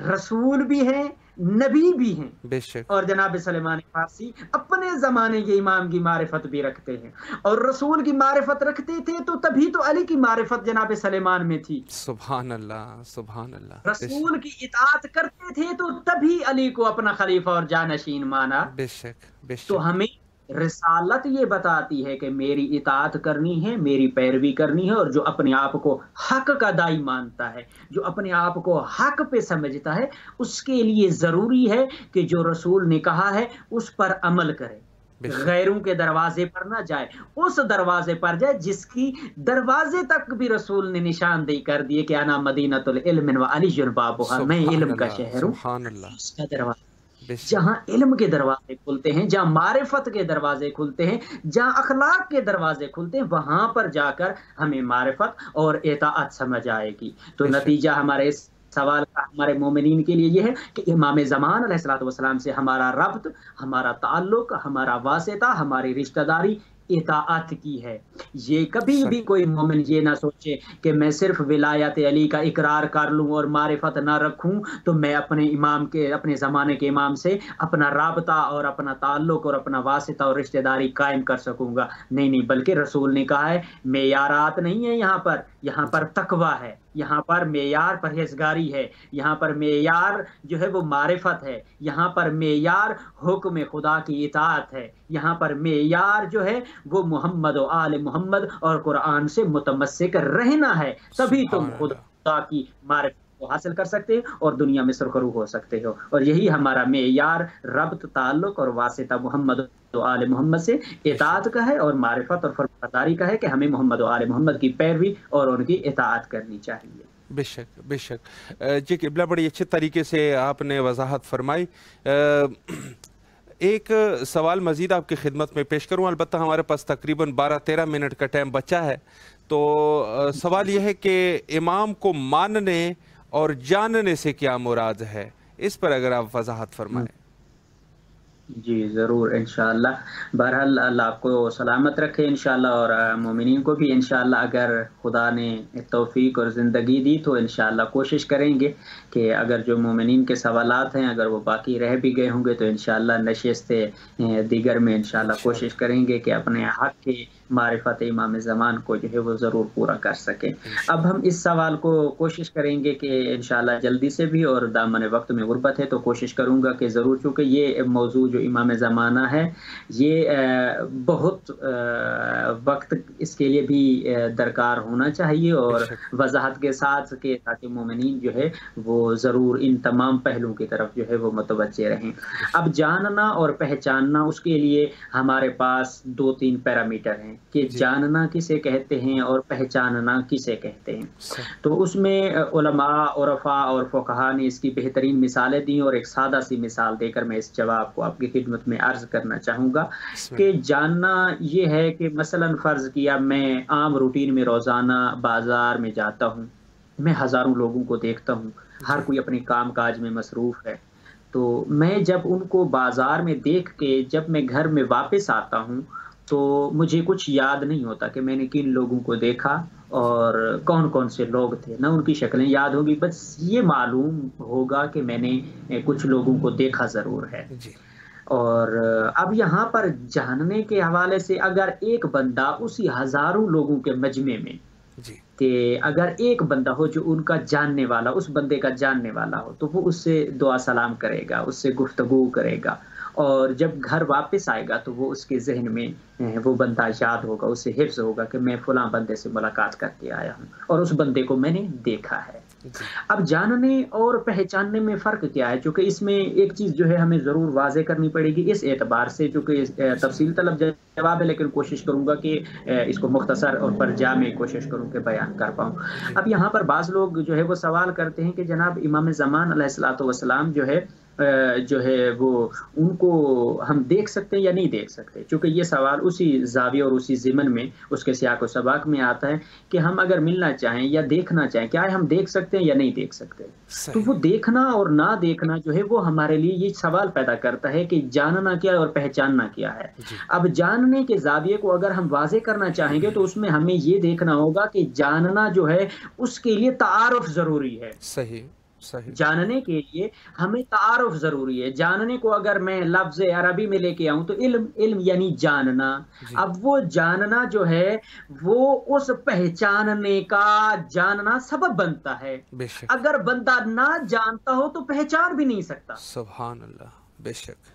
رسول بھی ہیں، نبی بھی ہیں، بے شک، اور جناب سلیمان فارسی اپنے زمانے کے امام کی معرفت بھی رکھتے ہیں، اور رسول کی معرفت رکھتے تھے تو تبھی تو علی کی معرفت جناب سلیمان میں تھی۔ سبحان اللہ، سبحان اللہ، بے شک، رسول کی اطاعت کرتے تھے تو تبھی علی کو اپنا خلیفہ اور جانشین مانا۔ بے شک، بے تو شک، ہمیں رسالت یہ بتاتی ہے کہ میری اطاعت کرنی ہے، میری پیروی کرنی ہے، اور جو اپنے آپ کو حق کا دائی مانتا ہے، جو اپنے آپ کو حق پہ سمجھتا ہے، اس کے لیے ضروری ہے کہ جو رسول نے کہا ہے اس پر عمل کرے، بے شک، غیروں کے دروازے پر نہ جائے، اس دروازے پر جائے جس کی دروازے تک بھی رسول نے نشاندہی کر دیے کہ انا مدینۃ العلم وعلی بابھا، میں سبحان علم کا اللہ، شہر ہوں، سبحان اللہ، اس کا دروازہ۔ بے شک، جہاں علم کے دروازے کھلتے ہیں، جہاں معرفت کے دروازے کھلتے ہیں، جہاں اخلاق کے دروازے کھلتے ہیں، وہاں پر جا کر ہمیں معرفت اور اطاعت سمجھ آئے گی۔ تو بے شک، نتیجہ ہمارے اس سوال کا ہمارے مومنین کے لیے یہ ہے کہ امام زمان علیہ السلام سے ہمارا ربط، ہمارا تعلق، ہمارا واسطہ، ہماری رشتہ داری اطاعت کی ہے۔ یہ کبھی بھی صحیح، کوئی مومن یہ نہ سوچے کہ میں صرف ولایت علی کا اقرار کر لوں اور معرفت نہ رکھوں تو میں اپنے امام کے، اپنے زمانے کے امام سے اپنا رابطہ اور اپنا تعلق اور اپنا واسطہ اور رشتہ داری قائم کر سکوں گا۔ نہیں نہیں، بلکہ رسول نے کہا ہے معیارات نہیں ہے یہاں پر، یہاں پر تقویٰ ہے، یہاں پر معیار پرہیزگاری ہے، یہاں پر معیار جو ہے وہ معرفت ہے، یہاں پر معیار حکم خدا کی اطاعت ہے، یہاں پر معیار جو ہے وہ محمد و آل محمد اور قرآن سے متمسک رہنا ہے، تبھی تم سبحان اللہ، خدا کی معرفت کو حاصل کر سکتے ہو اور دنیا میں سرخرو ہو سکتے ہو۔ اور یہی ہمارا معیار ربط، تعلق اور واسطہ محمد و آل محمد سے اطاعت کا ہے، اور معرفت اور فرمانبرداری کا ہے کہ ہمیں محمد و آل محمد کی پیروی اور ان کی اطاعت کرنی چاہیے۔ بے شک، بے شک۔ جی قبلہ، بڑی اچھے طریقے سے آپ نے وضاحت فرمائی۔ ایک سوال مزید آپ کی خدمت میں پیش کروں، البتہ ہمارے پاس تقریباً 12-13 منٹ کا ٹائم بچا ہے، تو سوال یہ ہے کہ امام کو ماننے اور جاننے سے کیا مراد ہے، اس پر اگر آپ وضاحت فرمائیں۔ جی ضرور، انشاءاللہ۔ بہرحال اللہ آپ کو سلامت رکھے انشاءاللہ، اور مومنین کو بھی انشاءاللہ، اگر خدا نے توفیق اور زندگی دی تو انشاءاللہ کوشش کریں گے کہ اگر جو مومنین کے سوالات ہیں اگر وہ باقی رہ بھی گئے ہوں گے تو انشاءاللہ نشست دیگر میں انشاءاللہ کوشش کریں گے کہ اپنے حق کی معرفت امام زمان کو جو ہے وہ ضرور پورا کر سکیں۔ اب ہم اس سوال کو کوشش کریں گے کہ انشاءاللہ جلدی سے بھی، اور دامن وقت میں غربت ہے تو کوشش کروں گا کہ ضرور، چونکہ یہ موضوع جو امام زمانہ ہے یہ بہت وقت اس کے لیے بھی درکار ہونا چاہیے، اور وضاحت کے ساتھ کہ تاکہ مومنین جو ہے وہ ضرور ان تمام پہلوؤں کی طرف جو ہے وہ متوجہ رہیں۔ اب جاننا اور پہچاننا، اس کے لیے ہمارے پاس 2-3 پیرامیٹر ہیں کہ جاننا کسے کہتے ہیں اور پہچاننا کسے کہتے ہیں۔ تو اس میں علماء، عرفاء اور فقہاء نے اس کی بہترین مثالیں دی، اور ایک سادہ سی مثال دے کر میں اس جواب کو آپ کی خدمت میں عرض کرنا چاہوں گا کہ جاننا یہ ہے کہ مثلا فرض کیا میں عام روٹین میں روزانہ بازار میں جاتا ہوں، میں ہزاروں لوگوں کو دیکھتا ہوں، ہر کوئی اپنے کام کاج میں مصروف ہے، تو میں جب ان کو بازار میں دیکھ کے جب میں گھر میں واپس آتا ہوں تو مجھے کچھ یاد نہیں ہوتا کہ میں نے کن لوگوں کو دیکھا اور کون کون سے لوگ تھے، نہ ان کی شکلیں یاد ہوگی، بس یہ معلوم ہوگا کہ میں نے کچھ لوگوں کو دیکھا ضرور ہے۔ اور اب یہاں پر جاننے کے حوالے سے اگر ایک بندہ اسی ہزاروں لوگوں کے مجمع میں کہ اگر ایک بندہ ہو جو ان کا جاننے والا، اس بندے کا جاننے والا ہو، تو وہ اس سے دعا سلام کرے گا، اس سے گفتگو کرے گا، اور جب گھر واپس آئے گا تو وہ اس کے ذہن میں وہ بندہ یاد ہوگا، اس سے حفظ ہوگا کہ میں فلاں بندے سے ملاقات کر کے آیا ہوں اور اس بندے کو میں نے دیکھا ہے۔ اب جاننے اور پہچاننے میں فرق کیا ہے؟ چونکہ اس میں ایک چیز جو ہے ہمیں ضرور واضح کرنی پڑے گی اس اعتبار سے، چونکہ تفصیل طلب جواب ہے، لیکن کوشش کروں گا کہ اس کو مختصر اور فرجہ میں کوشش کروں کہ بیان کر پاؤں۔ اب یہاں پر بعض لوگ جو ہے وہ سوال کرتے ہیں کہ جناب امام زمان علیہ السلام جو ہے وہ ان کو ہم دیکھ سکتے ہیں یا نہیں دیکھ سکتے؟ چونکہ یہ سوال اسی زاویے اور اسی ضمن میں اس کے سیاق و سباق میں آتا ہے کہ ہم اگر ملنا چاہیں یا دیکھنا چاہیں، کیا ہم دیکھ سکتے ہیں یا نہیں دیکھ سکتے؟ تو وہ دیکھنا اور نہ دیکھنا جو ہے وہ ہمارے لیے یہ سوال پیدا کرتا ہے کہ جاننا کیا ہے اور پہچاننا کیا ہے۔ اب جاننے کے زاویے کو اگر ہم واضح کرنا چاہیں گے تو اس میں ہمیں یہ دیکھنا ہوگا کہ جاننا جو ہے اس کے لیے تعارف ضروری ہے۔ صحیح۔ جاننے کے لیے ہمیں تعارف ضروری ہے۔ جاننے کو اگر میں لفظ عربی میں لے کے آؤں تو علم یعنی جاننا۔ اب وہ جاننا جو ہے وہ اس پہچاننے کا جاننا سبب بنتا ہے۔ اگر بندہ نہ جانتا ہو تو پہچان بھی نہیں سکتا۔ سبحان اللہ، بے شک۔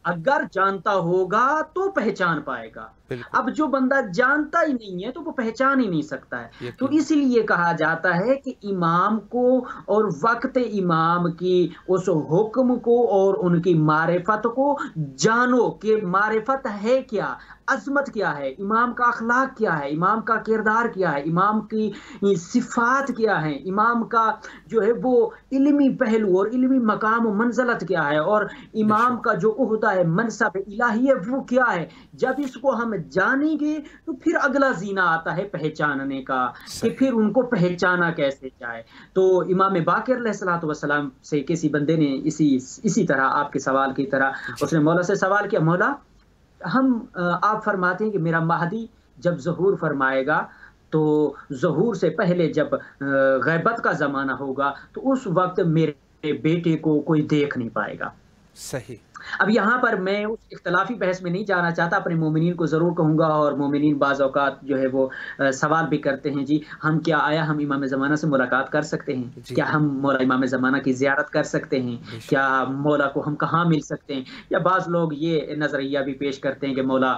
اگر جانتا ہوگا تو پہچان پائے گا، اب جو بندہ جانتا ہی نہیں ہے تو وہ پہچان ہی نہیں سکتا ہے۔ تو اس لیے کہا جاتا ہے کہ امام کو اور وقت امام کی اس حکم کو اور ان کی معرفت کو جانو کہ معرفت ہے کیا، عظمت کیا ہے، امام کا اخلاق کیا ہے، امام کا کردار کیا ہے، امام کی صفات کیا ہے، امام کا جو ہے وہ علمی پہلو اور علمی مقام و منزلت کیا ہے، اور امام کا جو عہدہ ہے، منصب الہی ہے، وہ کیا ہے۔ جب اس کو ہم جانیں گے تو پھر اگلا زینہ آتا ہے پہچاننے کا کہ پھر ان کو پہچانا کیسے جائے۔ تو امام باقر علیہ السلام سے کسی بندے نے اسی طرح آپ کے سوال کی طرح اس نے مولا سے سوال کیا، مولا آپ فرماتے ہیں کہ میرا مہدی جب ظہور فرمائے گا تو ظہور سے پہلے جب غیبت کا زمانہ ہوگا تو اس وقت میرے بیٹے کو کوئی دیکھ نہیں پائے گا۔ صحیح۔ اب یہاں پر میں اس اختلافی بحث میں نہیں جانا چاہتا، اپنے مومنین کو ضرور کہوں گا، اور مومنین بعض اوقات جو ہے وہ سوال بھی کرتے ہیں، جی ہم کیا ہم امام زمانہ سے ملاقات کر سکتے ہیں؟ کیا ہم مولا امام زمانہ کی زیارت کر سکتے ہیں؟ کیا مولا کو ہم کہاں مل سکتے ہیں؟ یا بعض لوگ یہ نظریہ بھی پیش کرتے ہیں کہ مولا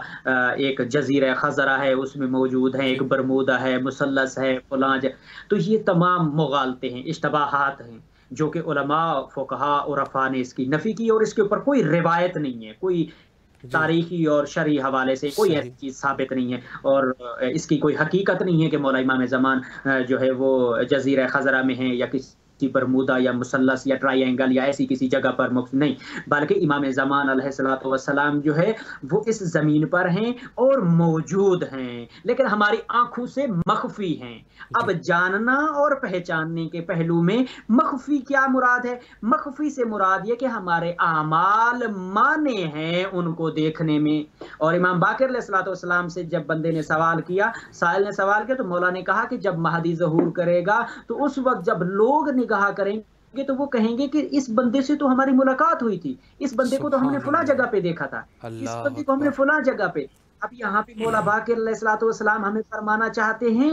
ایک جزیرہ خضرہ ہے، اس میں موجود ہیں، ایک برمودہ ہے، مثلث ہے، فلاں۔ تو یہ تمام مغالطے ہیں، اشتباہات ہیں جو کہ علماء فقہاء اور عرفاء نے اس کی نفی کی، اور اس کے اوپر کوئی روایت نہیں ہے، کوئی تاریخی اور شرعی حوالے سے کوئی ایسی چیز ثابت نہیں ہے، اور اس کی کوئی حقیقت نہیں ہے کہ مولا امام زمان جو ہے وہ جزیرہ خضرہ میں ہیں یا کسی برمودا یا مثلث یا ٹرائی اینگل یا ایسی کسی جگہ پر نہیں، بلکہ امام زمان علیہ السلام جو ہے وہ اس زمین پر ہیں اور موجود ہیں، لیکن ہماری آنکھوں سے مخفی ہیں۔ اب جاننا اور پہچاننے کے پہلو میں مخفی کیا مراد ہے؟ مخفی سے مراد یہ کہ ہمارے اعمال مانے ہیں ان کو دیکھنے میں۔ اور امام باقر علیہ السلام سے جب بندے نے سوال کیا، سائل نے سوال کیا، تو مولا نے کہا کہ جب مہدی ظہور کرے گا تو اس وقت جب لوگ نگاہ کریں گے تو وہ کہیں گے کہ اس بندے سے تو ہماری ملاقات ہوئی تھی، اس بندے کو تو ہم نے فلاں جگہ پہ دیکھا تھا، اس بندے کو ہم نے فلاں جگہ پہ۔ اب یہاں پہ مولا باقر علیہ السلام ہمیں فرمانا چاہتے ہیں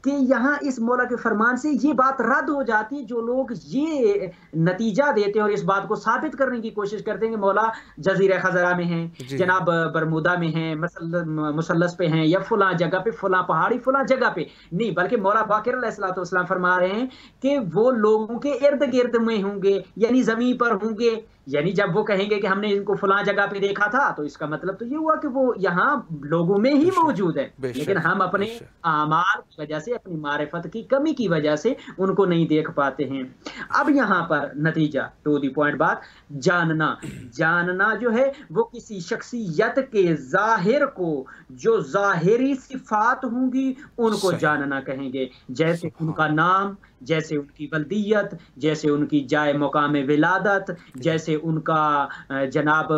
کہ یہاں اس مولا کے فرمان سے یہ بات رد ہو جاتی ہے، جو لوگ یہ نتیجہ دیتے ہیں اور اس بات کو ثابت کرنے کی کوشش کرتے ہیں کہ مولا جزیرہ خضرہ میں ہیں، جناب برمودا میں ہیں، مثلث پہ ہیں، یا فلاں جگہ پہ، فلاں پہاڑی فلاں جگہ پہ نہیں، بلکہ مولا باقر علیہ السلام فرما رہے ہیں کہ وہ لوگوں کے ارد گرد میں ہوں گے، یعنی زمین پر ہوں گے۔ یعنی جب وہ کہیں گے کہ ہم نے ان کو فلاں جگہ پہ دیکھا تھا تو اس کا مطلب تو یہ ہوا کہ وہ یہاں لوگوں میں ہی موجود ہے، لیکن ہم اپنے اعمال کی وجہ سے، اپنی معرفت کی کمی کی وجہ سے ان کو نہیں دیکھ پاتے ہیں۔ اب یہاں پر نتیجہ ٹو دی پوائنٹ بات، جاننا جو ہے وہ کسی شخصیت کے ظاہر کو، جو ظاہری صفات ہوں گی ان کو جاننا کہیں گے، جیسے ان کا نام جیسے ان کی ولدیت، جیسے ان کی جائے مقام ولادت، جیسے ان کا جناب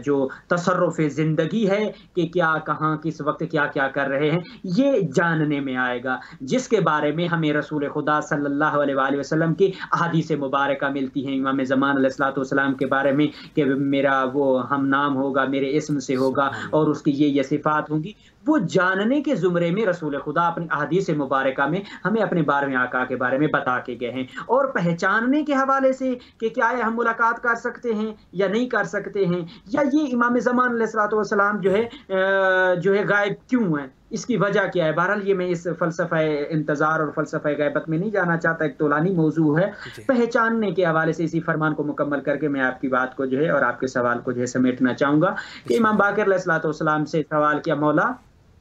جو تصرف زندگی ہے کہ کیا کہاں کس وقت کیا کیا کر رہے ہیں، یہ جاننے میں آئے گا، جس کے بارے میں ہمیں رسول خدا صلی اللہ علیہ وآلہ وسلم کی احادیث مبارکہ ملتی ہیں امام زمان علیہ الصلوۃ والسلام کے بارے میں کہ میرا وہ ہم نام ہوگا، میرے اسم سے ہوگا اور اس کی یہ صفات ہوں گی۔ وہ جاننے کے زمرے میں رسول خدا اپنی احادیث مبارکہ میں ہمیں اپنے 12ویں آقا کے بارے میں بتا کے گئے ہیں، اور پہچاننے کے حوالے سے کہ کیا ہم ملاقات کر سکتے ہیں یا نہیں کر سکتے ہیں، یا یہ امام زمان علیہ الصلوۃ والسلام جو ہے غائب کیوں ہیں، اس کی وجہ کیا ہے۔ بہرحال یہ میں اس فلسفہ انتظار اور فلسفہ غیبت میں نہیں جانا چاہتا، ایک طولانی موضوع ہے۔ پہچاننے کے حوالے سے اسی فرمان کو مکمل کر کے میں آپ کی بات کو جو ہے اور آپ کے سوال کو جو ہے سمیٹنا چاہوں گا کہ امام باقر علیہ الصلوۃ والسلام سے سوال کیا، مولا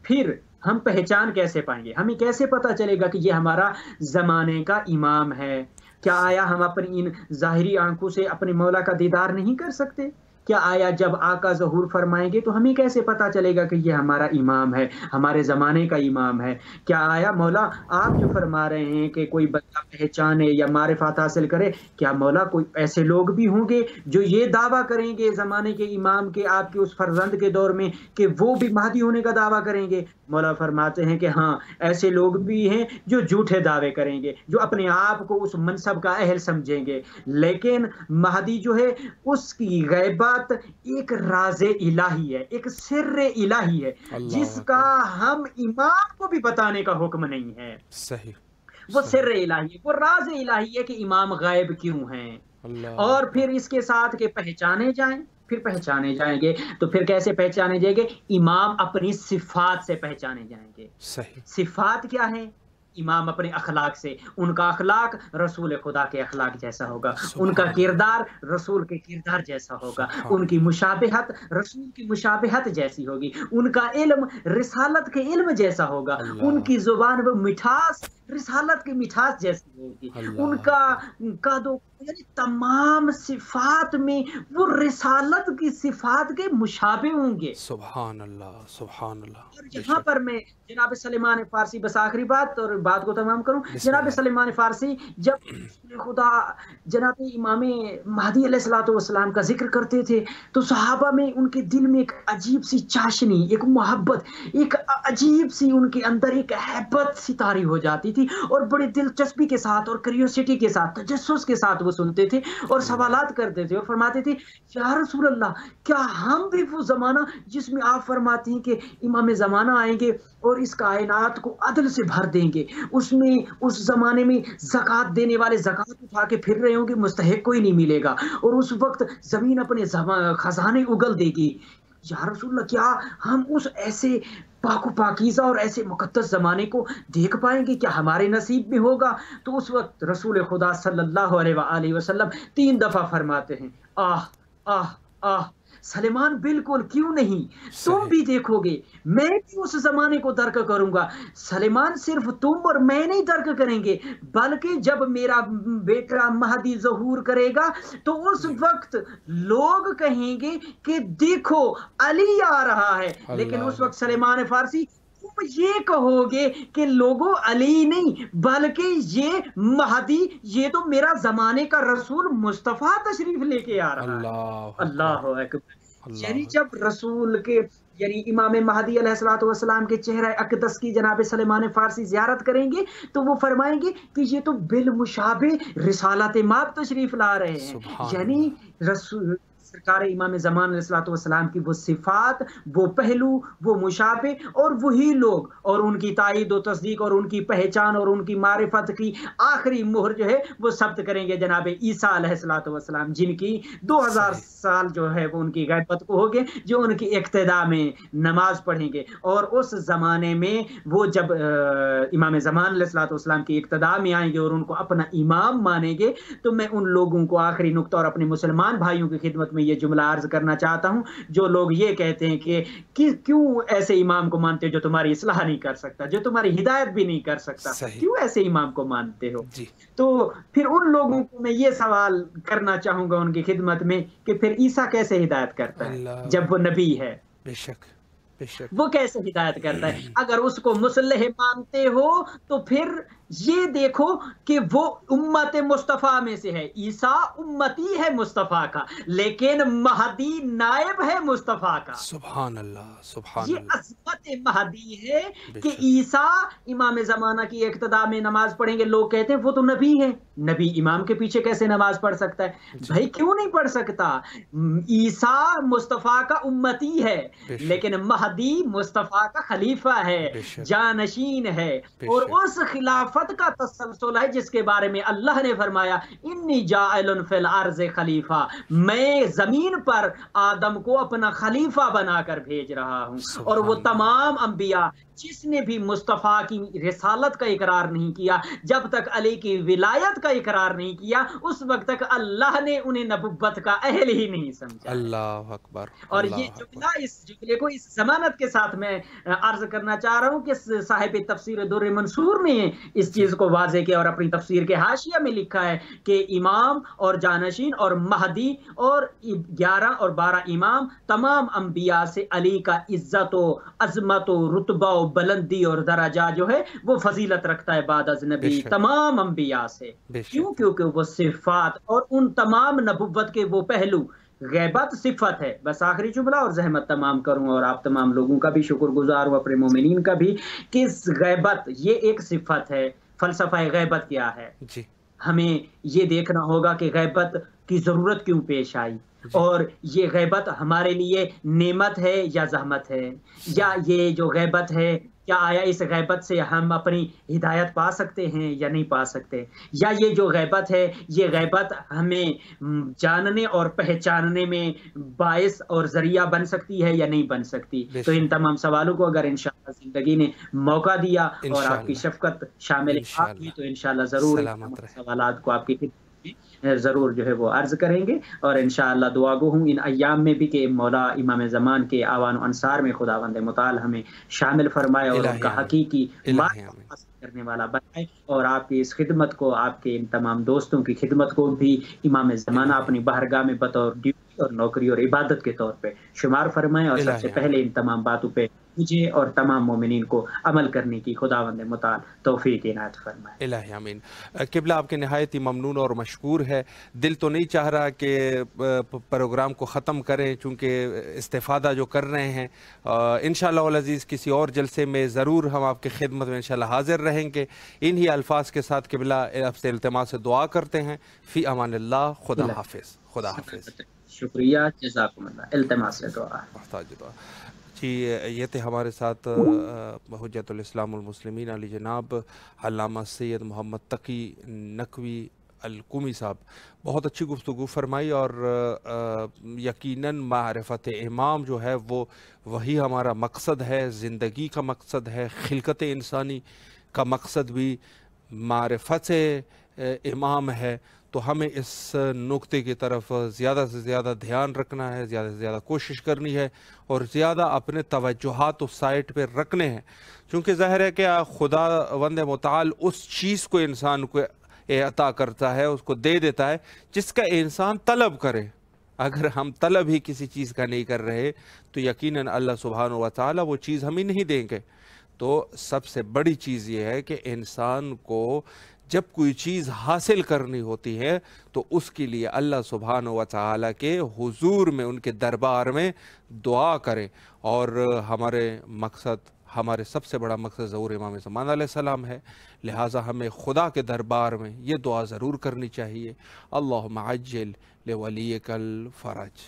پھر ہم پہچان کیسے پائیں گے، ہمیں کیسے پتہ چلے گا کہ یہ ہمارا زمانے کا امام ہے؟ کیا آیا ہم اپنی ان ظاہری آنکھوں سے اپنے مولا کا دیدار نہیں کر سکتے؟ کیا آیا جب آقا ظہور فرمائیں گے تو ہمیں کیسے پتہ چلے گا کہ یہ ہمارا امام ہے، ہمارے زمانے کا امام ہے؟ کیا آیا مولا آپ جو فرما رہے ہیں کہ کوئی بندہ پہچانے یا معرفت حاصل کرے، کیا مولا کوئی ایسے لوگ بھی ہوں گے جو یہ دعویٰ کریں گے زمانے کے امام کے، آپ کے اس فرزند کے دور میں، کہ وہ بھی مہدی ہونے کا دعویٰ کریں گے؟ مولا فرماتے ہیں کہ ہاں ایسے لوگ بھی ہیں جو جھوٹے دعوے کریں گے، جو اپنے آپ کو اس منصب کا اہل سمجھیں گے، لیکن مہدی جو ہے اس کی غیبت ایک راز الہی ہے، ایک سر الہی ہے، جس کا ہم امام کو بھی بتانے کا حکم نہیں ہے۔ صحیح، وہ سر الہی ہے، وہ راز الہی ہے کہ امام غائب کیوں ہیں۔ اور پھر اس کے ساتھ کہ پہچانے جائیں، پھر پہچانے جائیں گے تو پھر کیسے پہچانے جائیں گے؟ امام اپنی صفات سے پہچانے جائیں گے۔ صحیح، صفات کیا ہیں؟ امام اپنے اخلاق سے، ان کا اخلاق رسول خدا کے اخلاق جیسا ہوگا، ان کا کردار رسول کے کردار جیسا ہوگا، ان کی مشابہت رسول کی مشابہت جیسی ہوگی، ان کا علم رسالت کے علم جیسا ہوگا، ان کی زبان و مٹھاس رسالت کی مٹھاس جیسی ہوگی، ان کا قد، یعنی تمام صفات میں وہ رسالت کی صفات کے مشابہ ہوں گے۔ سبحان اللہ، سبحان اللہ۔ اور یہاں پر میں جناب سلیمان فارسی، بس آخری بات اور بات کو تمام کروں، جناب سلیمان فارسی جب خدا جناب امام مہدی علیہ الصلوۃ والسلام کا ذکر کرتے تھے تو صحابہ میں ان کے دل میں ایک عجیب سی چاشنی، ایک محبت، ایک عجیب سی ان کے اندر ایک ہیبت سی طاری ہو جاتی تھی، اور بڑی دلچسپی کے ساتھ اور کریوسٹی کے ساتھ، تجسس کے ساتھ وہ سنتے تھے اور سوالات کرتے تھے اور فرماتے تھے یا رسول اللہ، کیا ہم بھی وہ زمانہ جس میں آپ فرماتے ہیں کہ امام زمانہ آئیں گے اور اس کائنات کو عدل سے بھر دیں گے، اس میں اس زمانے میں زکوٰۃ دینے والے زکوٰۃ اٹھا کے پھر رہے ہوں گے، مستحق کوئی نہیں ملے گا، اور اس وقت زمین اپنے خزانے اگل دے گی، یا رسول اللہ کیا ہم اس ایسے پاک و پاکیزہ اور ایسے مقدس زمانے کو دیکھ پائیں گے؟ کیا ہمارے نصیب میں ہوگا؟ تو اس وقت رسول خدا صلی اللہ علیہ وآلہ وسلم 3 دفعہ فرماتے ہیں آہ آہ آہ، سلیمان بالکل کیوں نہیں، تم بھی دیکھو گے، میں بھی اس زمانے کو درک کروں گا۔ سلیمان صرف تم اور میں نہیں درک کریں گے، بلکہ جب میرا بیٹا مہدی ظہور کرے گا تو اس وقت لوگ کہیں گے کہ دیکھو علی آ رہا ہے، لیکن اس وقت سلیمان فارسی تم یہ کہو گے کہ لوگوں علی نہیں بلکہ یہ مہدی، یہ تو میرا زمانے کا رسول مصطفیٰ تشریف لے کے آ رہا ہے۔ اللہ اکبر۔ یعنی جب رسول کے، یعنی امام مہدی علیہ الصلوۃ والسلام کے چہرہ اقدس کی جناب سلیمان فارسی زیارت کریں گے تو وہ فرمائیں گے کہ یہ تو بالمشابہ رسالت ماب تشریف لا رہے ہیں، یعنی رسول سرکار امام زمان علیہ الصلوۃ والسلام کی وہ صفات، وہ پہلو، وہ مشابہ، اور وہی لوگ، اور ان کی تائید و تصدیق اور ان کی پہچان اور ان کی معرفت کی آخری مہر جو ہے وہ ثبت کریں گے جناب عیسیٰ علیہ الصلوۃ والسلام، جن کی 2000 سال جو ہے وہ ان کی غیبت کو ہوگے، جو ان کی اقتداء میں نماز پڑھیں گے، اور اس زمانے میں وہ جب امام زمان علیہ الصلوۃ والسلام کی اقتداء میں آئیں گے اور ان کو اپنا امام مانیں گے، تو میں ان لوگوں کو آخری نقطہ اور اپنے مسلمان بھائیوں کی خدمت میں یہ جملہ عرض کرنا چاہتا ہوں جو لوگ یہ کہتے ہیں کہ کیوں ایسے امام کو مانتے ہو جو تمہاری اصلاح نہیں کر سکتا، جو تمہاری ہدایت بھی نہیں کر سکتا، کیوں ایسے امام کو مانتے ہو؟ تو پھر ان لوگوں کو میں یہ سوال کرنا چاہوں گا ان کی خدمت میں کہ پھر عیسیٰ کیسے ہدایت کرتا ہے جب وہ نبی ہے؟ بے شک وہ کیسے ہدایت کرتا ہے؟ اگر اس کو مصلح مانتے ہو تو پھر یہ دیکھو کہ وہ امت مصطفیٰ میں سے ہے، عیسیٰ امتی ہے مصطفیٰ کا، لیکن مہدی نائب ہے مصطفیٰ کا۔ سبحان اللہ، سبحان یہ اللہ، عظمت مہدی ہے بے کہ شک۔ عیسیٰ امام زمانہ کی اقتداء میں نماز پڑھیں گے، لوگ کہتے ہیں وہ تو نبی ہے، نبی امام کے پیچھے کیسے نماز پڑھ سکتا ہے؟ بھائی کیوں نہیں پڑھ سکتا؟ عیسیٰ مصطفیٰ کا امتی ہے، بے شک، لیکن مہدی مصطفیٰ کا خلیفہ ہے، بے شک، جانشین ہے، بے اور شک۔ اس خلافت کا تسلسل ہے جس کے بارے میں اللہ نے فرمایا انی جاعل فی الارض خلیفہ، میں زمین پر آدم کو اپنا خلیفہ بنا کر بھیج رہا ہوں۔ اور وہ سبحان اللہ، تمام انبیاء جس نے بھی مصطفیٰ کی رسالت کا اقرار نہیں کیا، جب تک علی کی ولایت کا اقرار نہیں کیا، اس وقت تک اللہ نے انہیں نبوت کا اہل ہی نہیں سمجھا۔ اللہ اکبر، اور یہ اللہ جملہ، اکبر، اس جملے کو اس ضمانت کے ساتھ میں عرض کرنا چاہ رہا ہوں کہ صاحب تفسیر در منصور نے اس چیز کو واضح کیا اور اپنی تفسیر کے حاشیہ میں لکھا ہے کہ امام اور جانشین اور مہدی اور 11 اور 12 امام تمام انبیاء سے علی کا عزت و عظمت و رتبہ و بلندی اور درجہ جو ہے وہ فضیلت رکھتا ہے بعد از نبی تمام انبیاء سے۔ کیوں؟ کیونکہ وہ صفات اور ان تمام نبوت کے وہ پہلو، غیبت صفت ہے۔ بس آخری جملہ اور زحمت تمام کروں، اور آپ تمام لوگوں کا بھی شکر گزار ہوں، اپنے مومنین کا بھی، کہ غیبت یہ ایک صفت ہے۔ فلسفہ غیبت کیا ہے؟ جی، ہمیں یہ دیکھنا ہوگا کہ غیبت کی ضرورت کیوں پیش آئی، اور یہ غیبت ہمارے لیے نعمت ہے یا زحمت ہے، یا یہ جو غیبت ہے کیا آیا اس غیبت سے ہم اپنی ہدایت پا سکتے ہیں یا نہیں پا سکتے، یا یہ جو غیبت ہے یہ غیبت ہمیں جاننے اور پہچاننے میں باعث اور ذریعہ بن سکتی ہے یا نہیں بن سکتی۔ تو ان تمام سوالوں کو اگر انشاءاللہ زندگی نے موقع دیا اور آپ کی شفقت شامل ہوئی تو انشاءاللہ ضرور سوالات کو آپ کی ضرور جو ہے وہ عرض کریں گے، اور انشاءاللہ دعا گو ہوں ان ایام میں بھی کہ مولا امام زمان کے آوان و انصار میں خداوند متعال ہمیں شامل فرمائے اور ان کا حقیقی معرفت حاصل کرنے والا بنائے، اور آپ کی اس خدمت کو، آپ کے ان تمام دوستوں کی خدمت کو بھی امام زمانہ اپنی بارگاہ میں بطور ڈیوٹی اور نوکری اور عبادت کے طور پہ شمار فرمائے، اور سب سے پہلے ان تمام باتوں پہ مجھے اور تمام مومنین کو عمل کرنے کی خداوند متعال توفیق عنایت فرمائے۔ الہ آمین۔ قبلہ آپ کے نہایت ہی ممنون اور مشکور ہے۔ دل تو نہیں چاہ رہا کہ پروگرام کو ختم کریں، چونکہ استفادہ جو کر رہے ہیں انشاءاللہ العزیز کسی اور جلسے میں ضرور ہم آپ کی خدمت میں انشاءاللہ حاضر رہیں گے۔ انہی الفاظ کے ساتھ قبلہ آپ سے التماس دعا کرتے ہیں، فی امان اللہ، خدا حافظ، خدا حافظ۔ شکریہ، جزاکم اللہ، التماس دعا۔ جی، یہ تھے ہمارے ساتھ حجت الاسلام المسلمین علی جناب علامہ سید محمد تقی نقوی القومی صاحب۔ بہت اچھی گفتگو فرمائی، اور یقیناً معرفت امام جو ہے وہ وہی ہمارا مقصد ہے، زندگی کا مقصد ہے، خلقت انسانی کا مقصد بھی معرفت امام ہے۔ تو ہمیں اس نقطے کی طرف زیادہ سے زیادہ دھیان رکھنا ہے، زیادہ سے زیادہ کوشش کرنی ہے، اور زیادہ اپنے توجہات اس سائٹ پہ رکھنے ہیں، چونکہ ظاہر ہے کہ خداوند متعال اس چیز کو انسان کو عطا کرتا ہے، اس کو دے دیتا ہے جس کا انسان طلب کرے۔ اگر ہم طلب ہی کسی چیز کا نہیں کر رہے تو یقیناً اللہ سبحانہ و تعالی وہ چیز ہمیں نہیں دیں گے۔ تو سب سے بڑی چیز یہ ہے کہ انسان کو جب کوئی چیز حاصل کرنی ہوتی ہے تو اس کے لیے اللہ سبحانہ و تعالی کے حضور میں، ان کے دربار میں دعا کریں، اور ہمارے سب سے بڑا مقصد ظہور امام زمان علیہ السلام ہے، لہٰذا ہمیں خدا کے دربار میں یہ دعا ضرور کرنی چاہیے، اللہم عجل لولیک الفرج۔